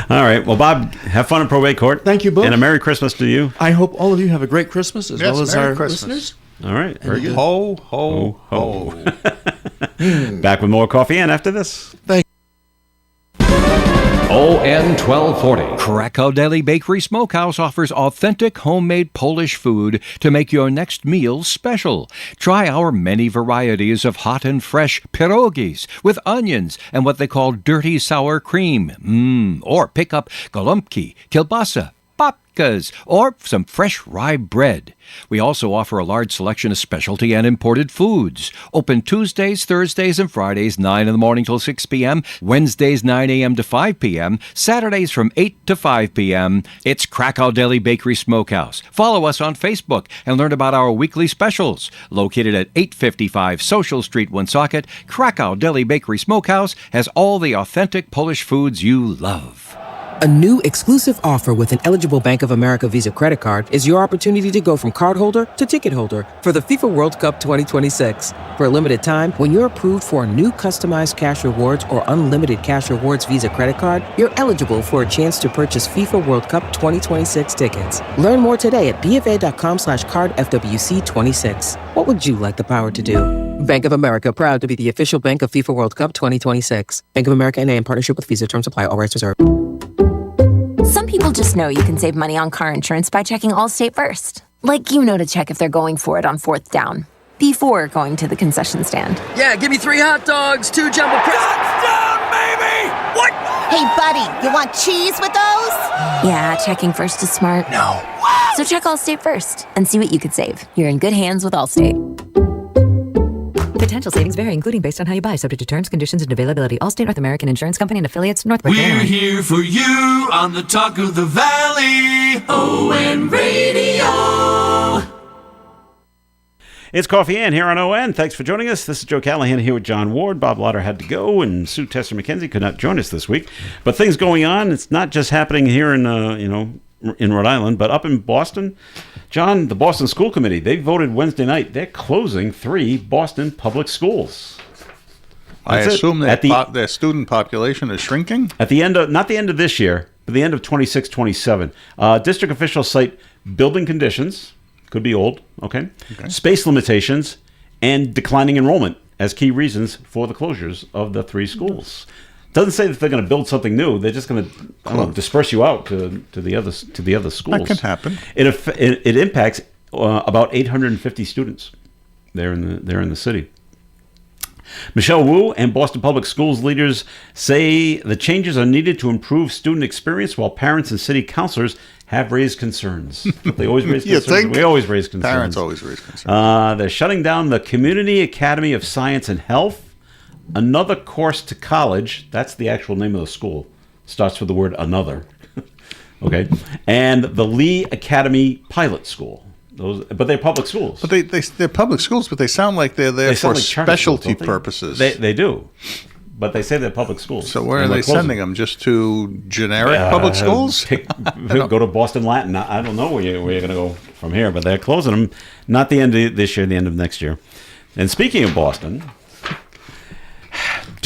all right. Well, Bob, have fun in probate court. Thank you both. And a Merry Christmas to you. I hope all of you have a great Christmas as well as Merry our Christmas. listeners. All right. Very good. Ho, ho, ho. Back with more Coffee In after this. Thank ON 1240. Krakow Deli Bakery Smokehouse offers authentic homemade Polish food to make your next meal special. Try our many varieties of hot and fresh pierogies with onions and what they call dirty sour cream. Or pick up golubki, kielbasa, babkas, or some fresh rye bread. We also offer a large selection of specialty and imported foods. Open Tuesdays, Thursdays, and Fridays, 9 in the morning till 6 p.m., Wednesdays, 9 a.m. to 5 p.m., Saturdays from 8 to 5 p.m. It's Krakow Deli Bakery Smokehouse. Follow us on Facebook and learn about our weekly specials. Located at 855 Social Street, Woonsocket, Krakow Deli Bakery Smokehouse has all the authentic Polish foods you love. A new exclusive offer with an eligible Bank of America Visa credit card is your opportunity to go from cardholder to ticket holder for the FIFA World Cup 2026. For a limited time, when you're approved for a new customized cash rewards or unlimited cash rewards Visa credit card, you're eligible for a chance to purchase FIFA World Cup 2026 tickets. Learn more today at bfa.com/cardfwc26. What would you like the power to do? Bank of America, proud to be the official bank of FIFA World Cup 2026. Bank of America N.A. in partnership with Visa. Terms apply. All rights reserved. Some people just know you can save money on car insurance by checking Allstate first. Like you know to check if they're going for it on 4th down, before going to the concession stand. Yeah, give me 3 hot dogs, 2 jumbo touchdown, baby! What? Hey, buddy, you want cheese with those? Yeah, checking first is smart. No. So check Allstate first and see what you could save. You're in good hands with Allstate. Potential savings vary, including based on how you buy, subject to terms, conditions, and availability. Allstate North American Insurance Company and affiliates, Northbrook, We're Illinois. here for you on the Talk of the Valley, ON Radio. It's Coffee In here on ON. Thanks for joining us. This is Joe Callahan here with John Ward. Bob Lauder had to go, and Sue Tester McKenzie could not join us this week. But things going on. It's not just happening here in Rhode Island, but up in Boston. John, the Boston School Committee, they voted Wednesday night. They're closing 3 Boston public schools. I assume that their student population is shrinking? At the end of, not the end of this year, but the end of 26-27. District officials cite building conditions, could be old, okay, space limitations, and declining enrollment as key reasons for the closures of the 3 schools. Doesn't say that they're going to build something new. They're just going to disperse you out to the other schools. That can happen. It impacts about 850 students there in the city. Michelle Wu and Boston Public Schools leaders say the changes are needed to improve student experience, while parents and city councilors have raised concerns. They always raise You concerns. think? We always raise concerns. Parents always raise concerns. They're shutting down the Community Academy of Science and Health, Another Course to College. That's the actual name of the school. Starts with the word another. Okay. And the Lee Academy Pilot School. But they're public schools. But they're public schools, but they sound like they're there for like charter specialty schools, don't they? purposes. They do. But they say they're public schools. So where are And they they're closing. sending them? Just to generic public schools? Go to Boston Latin. I don't know where you're going to go from here, but they're closing them. Not the end of this year, the end of next year. And speaking of Boston...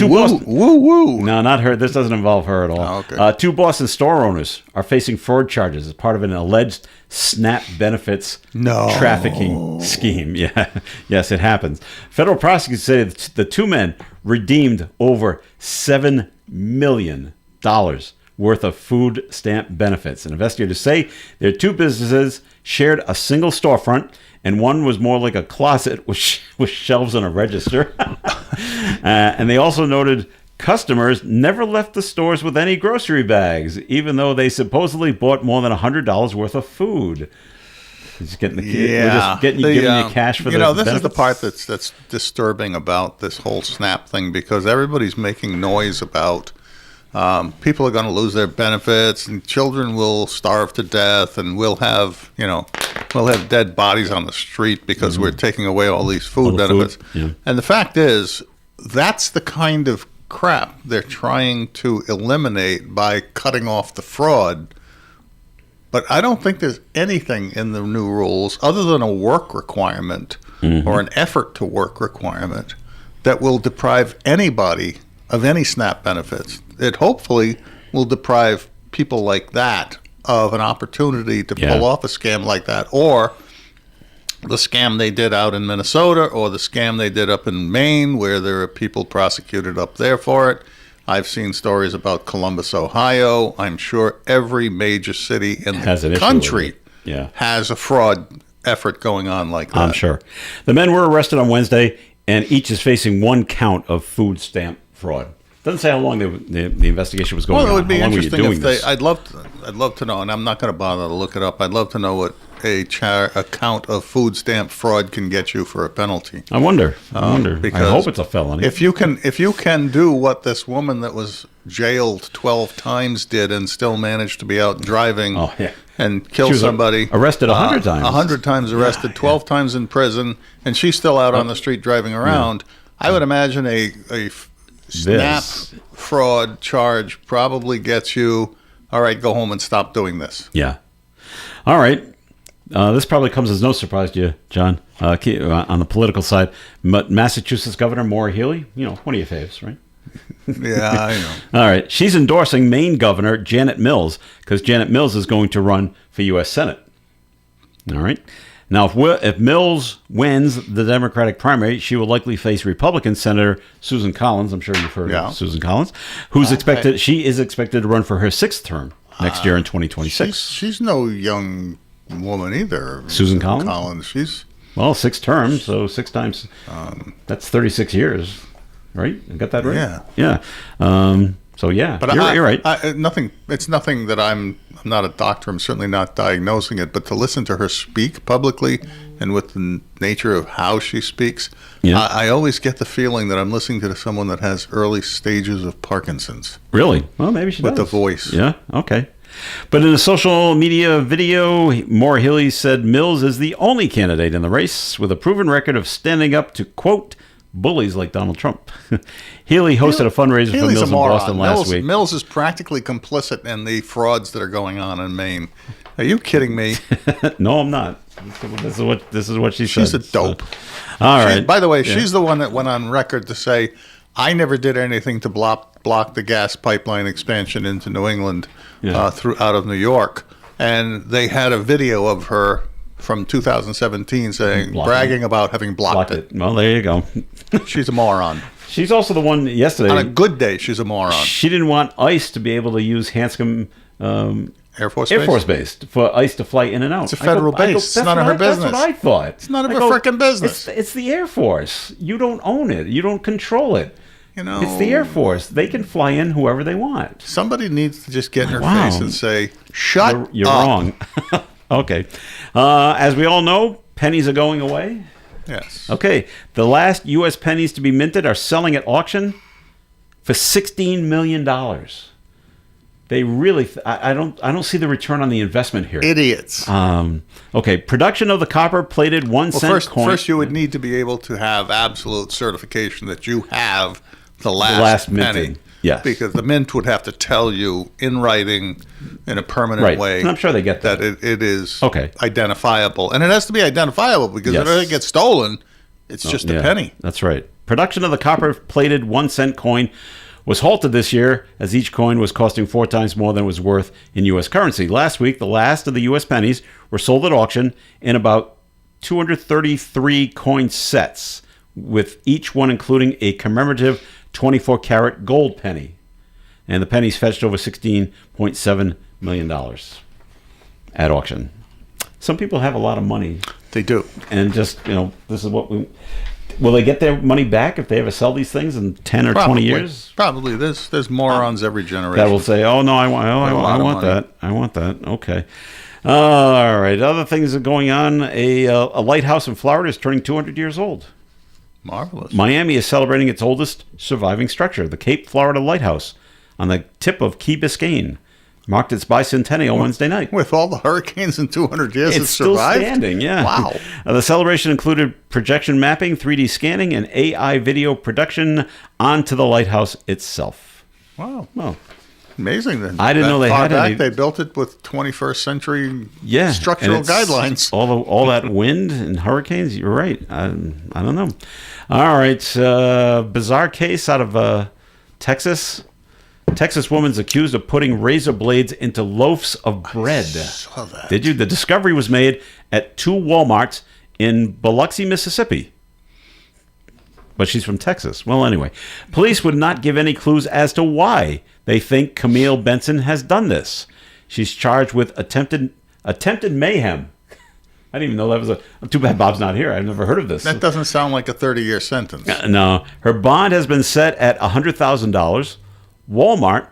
Woo. No, not her. This doesn't involve her at all. Oh, okay. 2 Boston store owners are facing fraud charges as part of an alleged SNAP benefits trafficking scheme. Yeah, yes, it happens. Federal prosecutors say that the 2 men redeemed over $7 million worth of food stamp benefits. And investigators say their 2 businesses shared a single storefront, and one was more like a closet with shelves and a register. And they also noted customers never left the stores with any grocery bags, even though they supposedly bought more than $100 worth of food. Just getting giving you cash for the this is the benefits. part that's disturbing about this whole SNAP thing, because everybody's making noise about people are going to lose their benefits and children will starve to death and we'll have dead bodies on the street because we're taking away all these food benefits. And the fact is, that's the kind of crap they're trying to eliminate by cutting off the fraud. But I don't think there's anything in the new rules other than a work requirement or an effort to work requirement that will deprive anybody of any SNAP benefits. It hopefully will deprive people like that of an opportunity to pull off a scam like that, or the scam they did out in Minnesota, or the scam they did up in Maine, where there are people prosecuted up there for it. I've seen stories about Columbus, Ohio. I'm sure every major city in the country has a fraud effort going on like that. I'm sure. The men were arrested on Wednesday, and each is facing 1 count of food stamp fraud. Doesn't say how long the investigation was going on. Well, it would be how long interesting were you if doing they. this? I'd love to know, and I'm not going to bother to look it up. I'd love to know what a count of food stamp fraud can get you for a penalty. I wonder. Because I hope it's a felony. If you can do what this woman that was jailed 12 times did and still managed to be out driving and kill She was somebody, arrested 100 times. 100 times arrested, 12 times in prison, and she's still out on the street driving around. I would imagine a SNAP fraud charge probably gets you, all right, go home and stop doing this. Yeah. All right. This probably comes as no surprise to you, John, on the political side. But Massachusetts Governor Maura Healey, one of your faves, right? Yeah, I know. All right. She's endorsing Maine Governor Janet Mills because Janet Mills is going to run for U.S. Senate. All right. Now, if Mills wins the Democratic primary, she will likely face Republican Senator Susan Collins. I'm sure you've heard of Susan Collins, who's she is expected to run for her 6th term next year in 2026. She's no young woman either. Susan Collins? She's 6 terms, so 6 times. That's 36 years, right? I got that right? Yeah. So yeah, but you're right. It's nothing that I'm not a doctor. I'm certainly not diagnosing it. But to listen to her speak publicly and with the nature of how she speaks, I always get the feeling that I'm listening to someone that has early stages of Parkinson's. Really? Well, maybe she does. With the voice. Yeah. Okay. But in a social media video, Maura Healey said Mills is the only candidate in the race with a proven record of standing up to, quote, bullies like Donald Trump. Healey hosted a fundraiser for Mills in Boston last week. Mills is practically complicit in the frauds that are going on in Maine. Are you kidding me? No, I'm not. This is what she said. She's a dope. All right. By the way, she's the one that went on record to say, I never did anything to block the gas pipeline expansion into New England out of New York. And they had a video of her from 2017 bragging about having blocked it. Well, there you go. She's a moron. She's also the one yesterday. On a good day, she's a moron. She didn't want ICE to be able to use Hanscom Air Force Air Base? Force Base for ICE to fly in and out. It's a federal base. It's none of her business. That's what I thought. It's none of her frickin' business. It's the Air Force. You don't own it. You don't control it. You know, it's the Air Force. They can fly in whoever they want. Somebody needs to just get in her face and say, "Shut You're up." wrong. Okay. As we all know, pennies are going away. Yes. Okay. The last U.S. pennies to be minted are selling at auction for $16 million. They really, I don't see the return on the investment here. Idiots. Okay, production of the copper-plated 1 cent coin. First, you would need to be able to have absolute certification that you have the last penny. minting. Yes. Because the mint would have to tell you in writing, in a permanent way, and I'm sure they get that. it is identifiable. And it has to be identifiable because if it gets stolen, it's just a penny. That's right. Production of the copper-plated 1 cent coin was halted this year as each coin was costing 4 times more than it was worth in U.S. currency. Last week, the last of the U.S. pennies were sold at auction in about 233 coin sets, with each one including a commemorative 24-karat gold penny. And the pennies fetched over $16.7 million at auction. Some people have a lot of money. They do. And just, this is what we... Will they get their money back if they ever sell these things in 10 or 20 years? Probably. There's morons every generation. That will say, "Oh no, I want that. I want that." Okay. All right. Other things are going on. A lighthouse in Florida is turning 200 years old. Marvelous. Miami is celebrating its oldest surviving structure, the Cape Florida Lighthouse, on the tip of Key Biscayne. Marked its bicentennial Wednesday night. With all the hurricanes in 200 years, it's still survived? standing, yeah. Wow. The celebration included projection mapping, 3D scanning, and AI video production onto the lighthouse itself. Wow. Well, amazing. Then I didn't know they had any. They built it with 21st century structural and guidelines. All that wind and hurricanes. You're right. I don't know. All right. Bizarre case out of Texas. Texas woman's accused of putting razor blades into loaves of bread. I saw that. Did you? The discovery was made at 2 Walmarts in Biloxi, Mississippi. But she's from Texas. Well, anyway, police would not give any clues as to why they think Camille Benson has done this. She's charged with attempted mayhem. I didn't even know that was too bad Bob's not here. I've never heard of this. That doesn't sound like a 30-year sentence. No. Her bond has been set at $100,000. Walmart,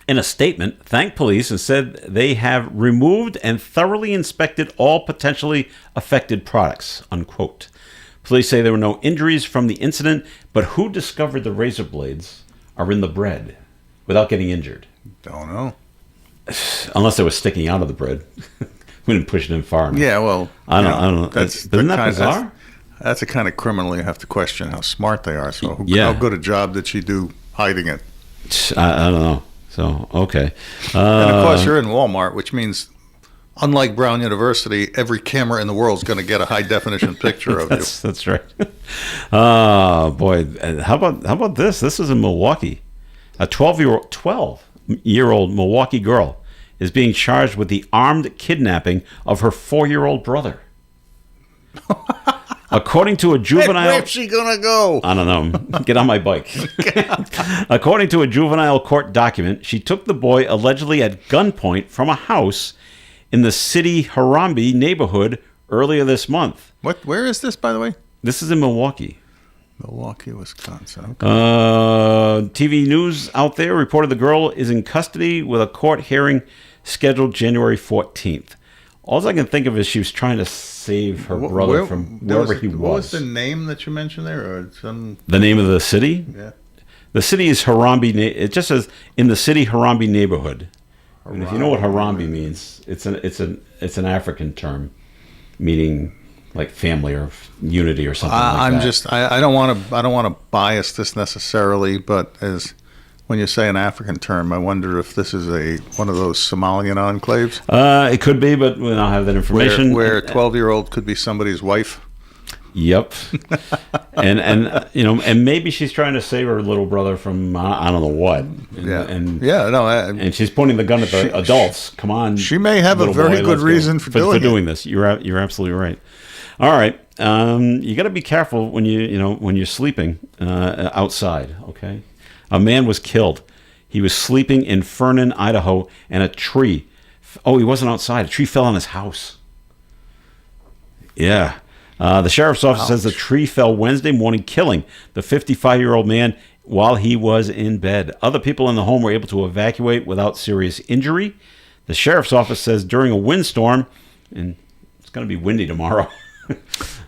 in a statement, thanked police and said they have removed and thoroughly inspected all potentially affected products, unquote. Police say there were no injuries from the incident, but who discovered the razor blades are in the bread without getting injured? Don't know. Unless they were sticking out of the bread. We didn't push it in far enough. Yeah, well, I don't know. Isn't that bizarre? That's the kind of criminal you have to question how smart they are. So how good a job did she do hiding it? I don't know. So, okay. And of course, you're in Walmart, which means, unlike Brown University, every camera in the world is going to get a high-definition picture of you. That's right. Oh, boy. How about this? This is in Milwaukee. A 12-year-old Milwaukee girl is being charged with the armed kidnapping of her 4-year-old brother. According to a juvenile... Where's she going to go? I don't know. Get on my bike. According to a juvenile court document, she took the boy allegedly at gunpoint from a house in the city Harambee neighborhood earlier this month. Where is this, by the way? This is in Milwaukee. Milwaukee, Wisconsin. Okay. TV news out there reported the girl is in custody with a court hearing scheduled January 14th. All I can think of is she was trying to save her brother from wherever he was. What was the name that you mentioned there? Or the name of the city? Yeah. The city is Harambee. It just says in the city Harambee neighborhood. And if you know what Harambee means, it's an African term meaning like family or unity or something like that. I don't want to bias this necessarily, but when you say an African term, I wonder if this is one of those Somalian enclaves. It could be, but we don't have that information. Where a 12-year-old could be somebody's wife. Yep. and maybe she's trying to save her little brother from I don't know what. And she's pointing the gun at the adults. Come on. She may have a very good reason for doing this. You're absolutely right. All right. You got to be careful when you're sleeping outside, okay? A man was killed. He was sleeping in Fernon, Idaho, and a tree Oh, he wasn't outside. A tree fell on his house. Yeah. The sheriff's office says the tree fell Wednesday morning, killing the 55-year-old man while he was in bed. Other people in the home were able to evacuate without serious injury. The sheriff's office says during a windstorm, and it's going to be windy tomorrow.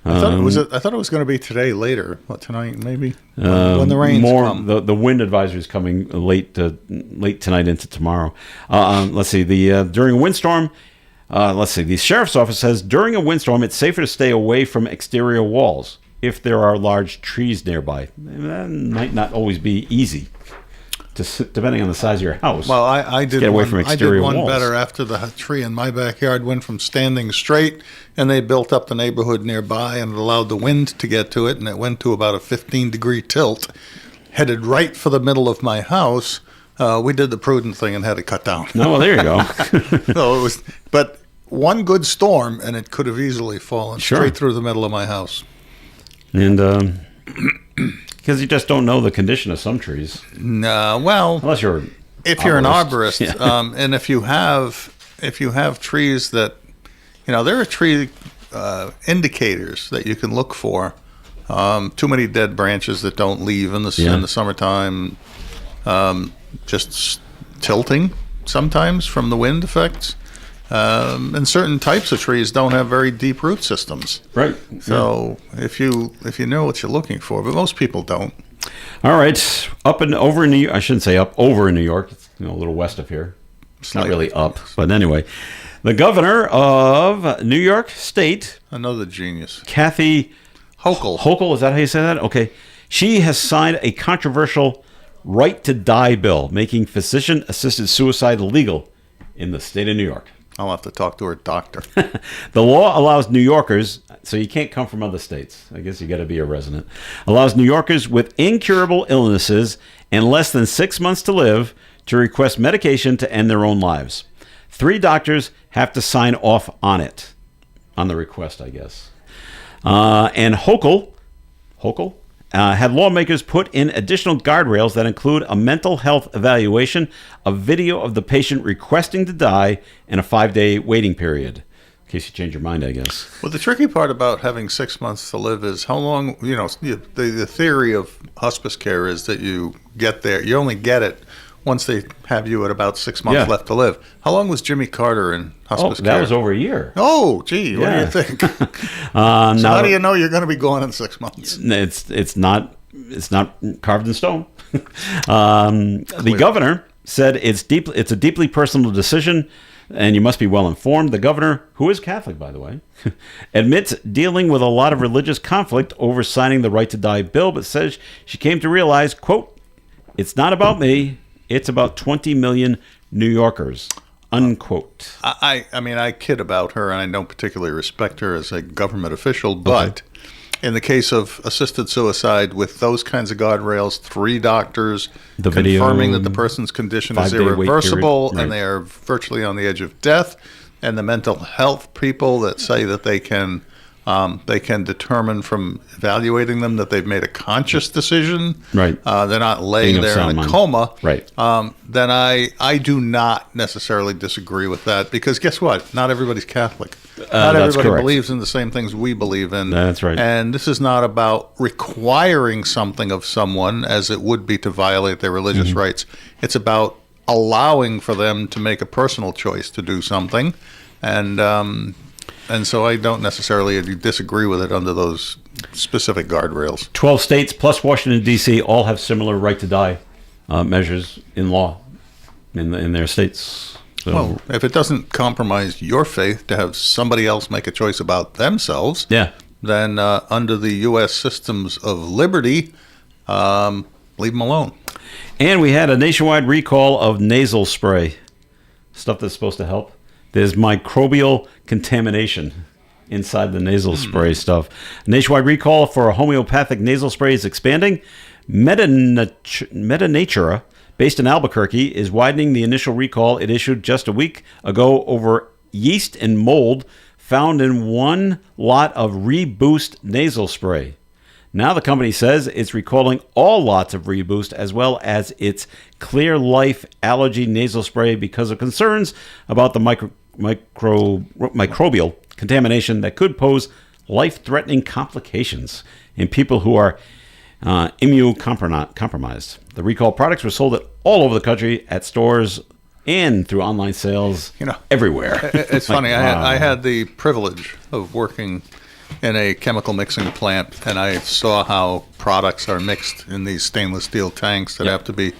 I thought it was going to be today later. What, tonight maybe? When the rains come. The wind advisory is coming late tonight into tomorrow. Let's see. During a windstorm, the sheriff's office says during a windstorm, it's safer to stay away from exterior walls if there are large trees nearby. That might not always be easy, depending on the size of your house. Well, I did get away one, from exterior I did one walls. better after the tree in my backyard went from standing straight, and they built up the neighborhood nearby, and it allowed the wind to get to it, and it went to about a 15-degree tilt, headed right for the middle of my house. We did the prudent thing and had it cut down. No, well, there you go. So it was, but one good storm, and it could have easily fallen straight through the middle of my house. And because you just don't know the condition of some trees. No, well, unless you're an arborist, arborist, and if you have trees that, there are tree indicators that you can look for. Too many dead branches that don't leave in the summertime, just tilting sometimes from the wind effects. And certain types of trees don't have very deep root systems. Right. So if you know what you're looking for, but most people don't. All right. Over in New York. I shouldn't say over in New York. It's a little west of here. It's not really up, but anyway. The governor of New York State. Another genius. Kathy Hochul. Hochul, is that how you say that? Okay. She has signed a controversial right to die bill, making physician-assisted suicide legal in the state of New York. I'll have to talk to her doctor. The law allows New Yorkers, so you can't come from other states. I guess you got to be a resident. Allows New Yorkers with incurable illnesses and less than 6 months to live to request medication to end their own lives. 3 doctors have to sign off on it, on the request, I guess. And Hochul had lawmakers put in additional guardrails that include a mental health evaluation, a video of the patient requesting to die, and a 5-day waiting period. In case you change your mind, I guess. Well, the tricky part about having 6 months to live is how long, the theory of hospice care is that you get there. You only get it once they have you at about 6 months left to live. How long was Jimmy Carter in hospice care? That was over a year. Oh, gee, what do you think? So how do you know you're going to be gone in 6 months? It's not carved in stone. The governor said it's a deeply personal decision, and you must be well informed. The governor, who is Catholic, by the way, admits dealing with a lot of religious conflict over signing the right to die bill, but says she came to realize, quote, "It's not about me. It's about 20 million New Yorkers," unquote. I mean, I kid about her, and I don't particularly respect her as a government official, but in the case of assisted suicide, with those kinds of guardrails, 3 doctors confirming that the person's condition is irreversible and they are virtually on the edge of death, and the mental health people that say that they can determine from evaluating them that they've made a conscious decision. Right. They're not laying there in a coma. Right. Then I do not necessarily disagree with that, because guess what? Not everybody's Catholic. Not everybody believes in the same things we believe in. That's right. And this is not about requiring something of someone as it would be to violate their religious rights. It's about allowing for them to make a personal choice to do something. And so I don't necessarily disagree with it under those specific guardrails. 12 states plus Washington, D.C. all have similar right to die measures in law in their states. So, well, if it doesn't compromise your faith to have somebody else make a choice about themselves, then under the U.S. systems of liberty, leave them alone. And we had a nationwide recall of nasal spray, stuff that's supposed to help. There's microbial contamination inside the nasal spray stuff. Nationwide recall for a homeopathic nasal spray is expanding. Metanatura, based in Albuquerque, is widening the initial recall it issued just a week ago over yeast and mold found in one lot of Reboost nasal spray. Now the company says it's recalling all lots of Reboost as well as its Clear Life allergy nasal spray because of concerns about the microbial contamination that could pose life-threatening complications in people who are immunocompromised. The recalled products were sold all over the country at stores and through online sales everywhere. It's funny. I had the privilege of working in a chemical mixing plant, and I saw how products are mixed in these stainless steel tanks that have to be.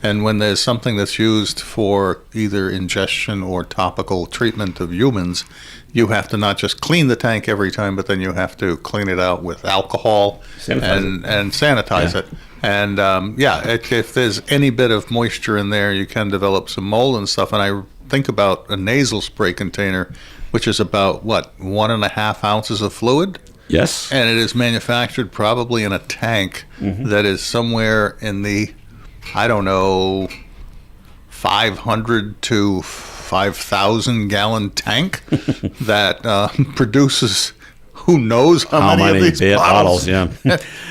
And when there's something that's used for either ingestion or topical treatment of humans, you have to not just clean the tank every time, but then you have to clean it out with alcohol and sanitize it. And if there's any bit of moisture in there, you can develop some mold and stuff. And I think about a nasal spray container, which is about, 1.5 ounces of fluid? Yes. And it is manufactured probably in a tank that is somewhere in the, 500 to 5,000 gallon tank that produces who knows how many of these bottles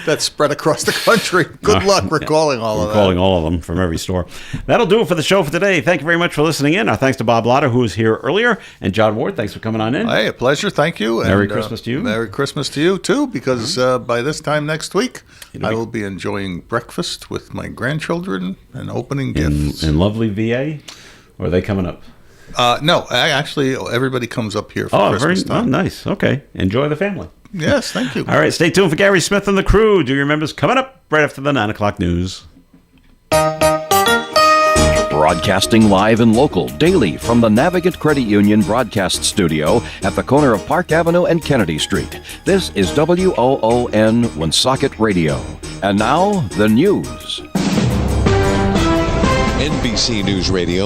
that's spread across the country. Good luck recalling all of that. Recalling all of them from every store. That'll do it for the show for today. Thank you very much for listening in. Our thanks to Bob Lotter, who was here earlier, and John Ward. Thanks for coming on in. Hey, a pleasure. Thank you. Merry Christmas to you. Merry Christmas to you, too, because by this time next week, I will be enjoying breakfast with my grandchildren and opening gifts. In lovely VA? Or are they coming up? No, everybody comes up here for Christmas time. Oh, nice. Okay. Enjoy the family. Yes, thank you. All right, stay tuned for Gary Smith and the crew. Do you remember coming up right after the 9 o'clock news? Broadcasting live and local daily from the Navigant Credit Union broadcast studio at the corner of Park Avenue and Kennedy Street. This is WOON Woonsocket Radio. And now, the news. NBC News Radio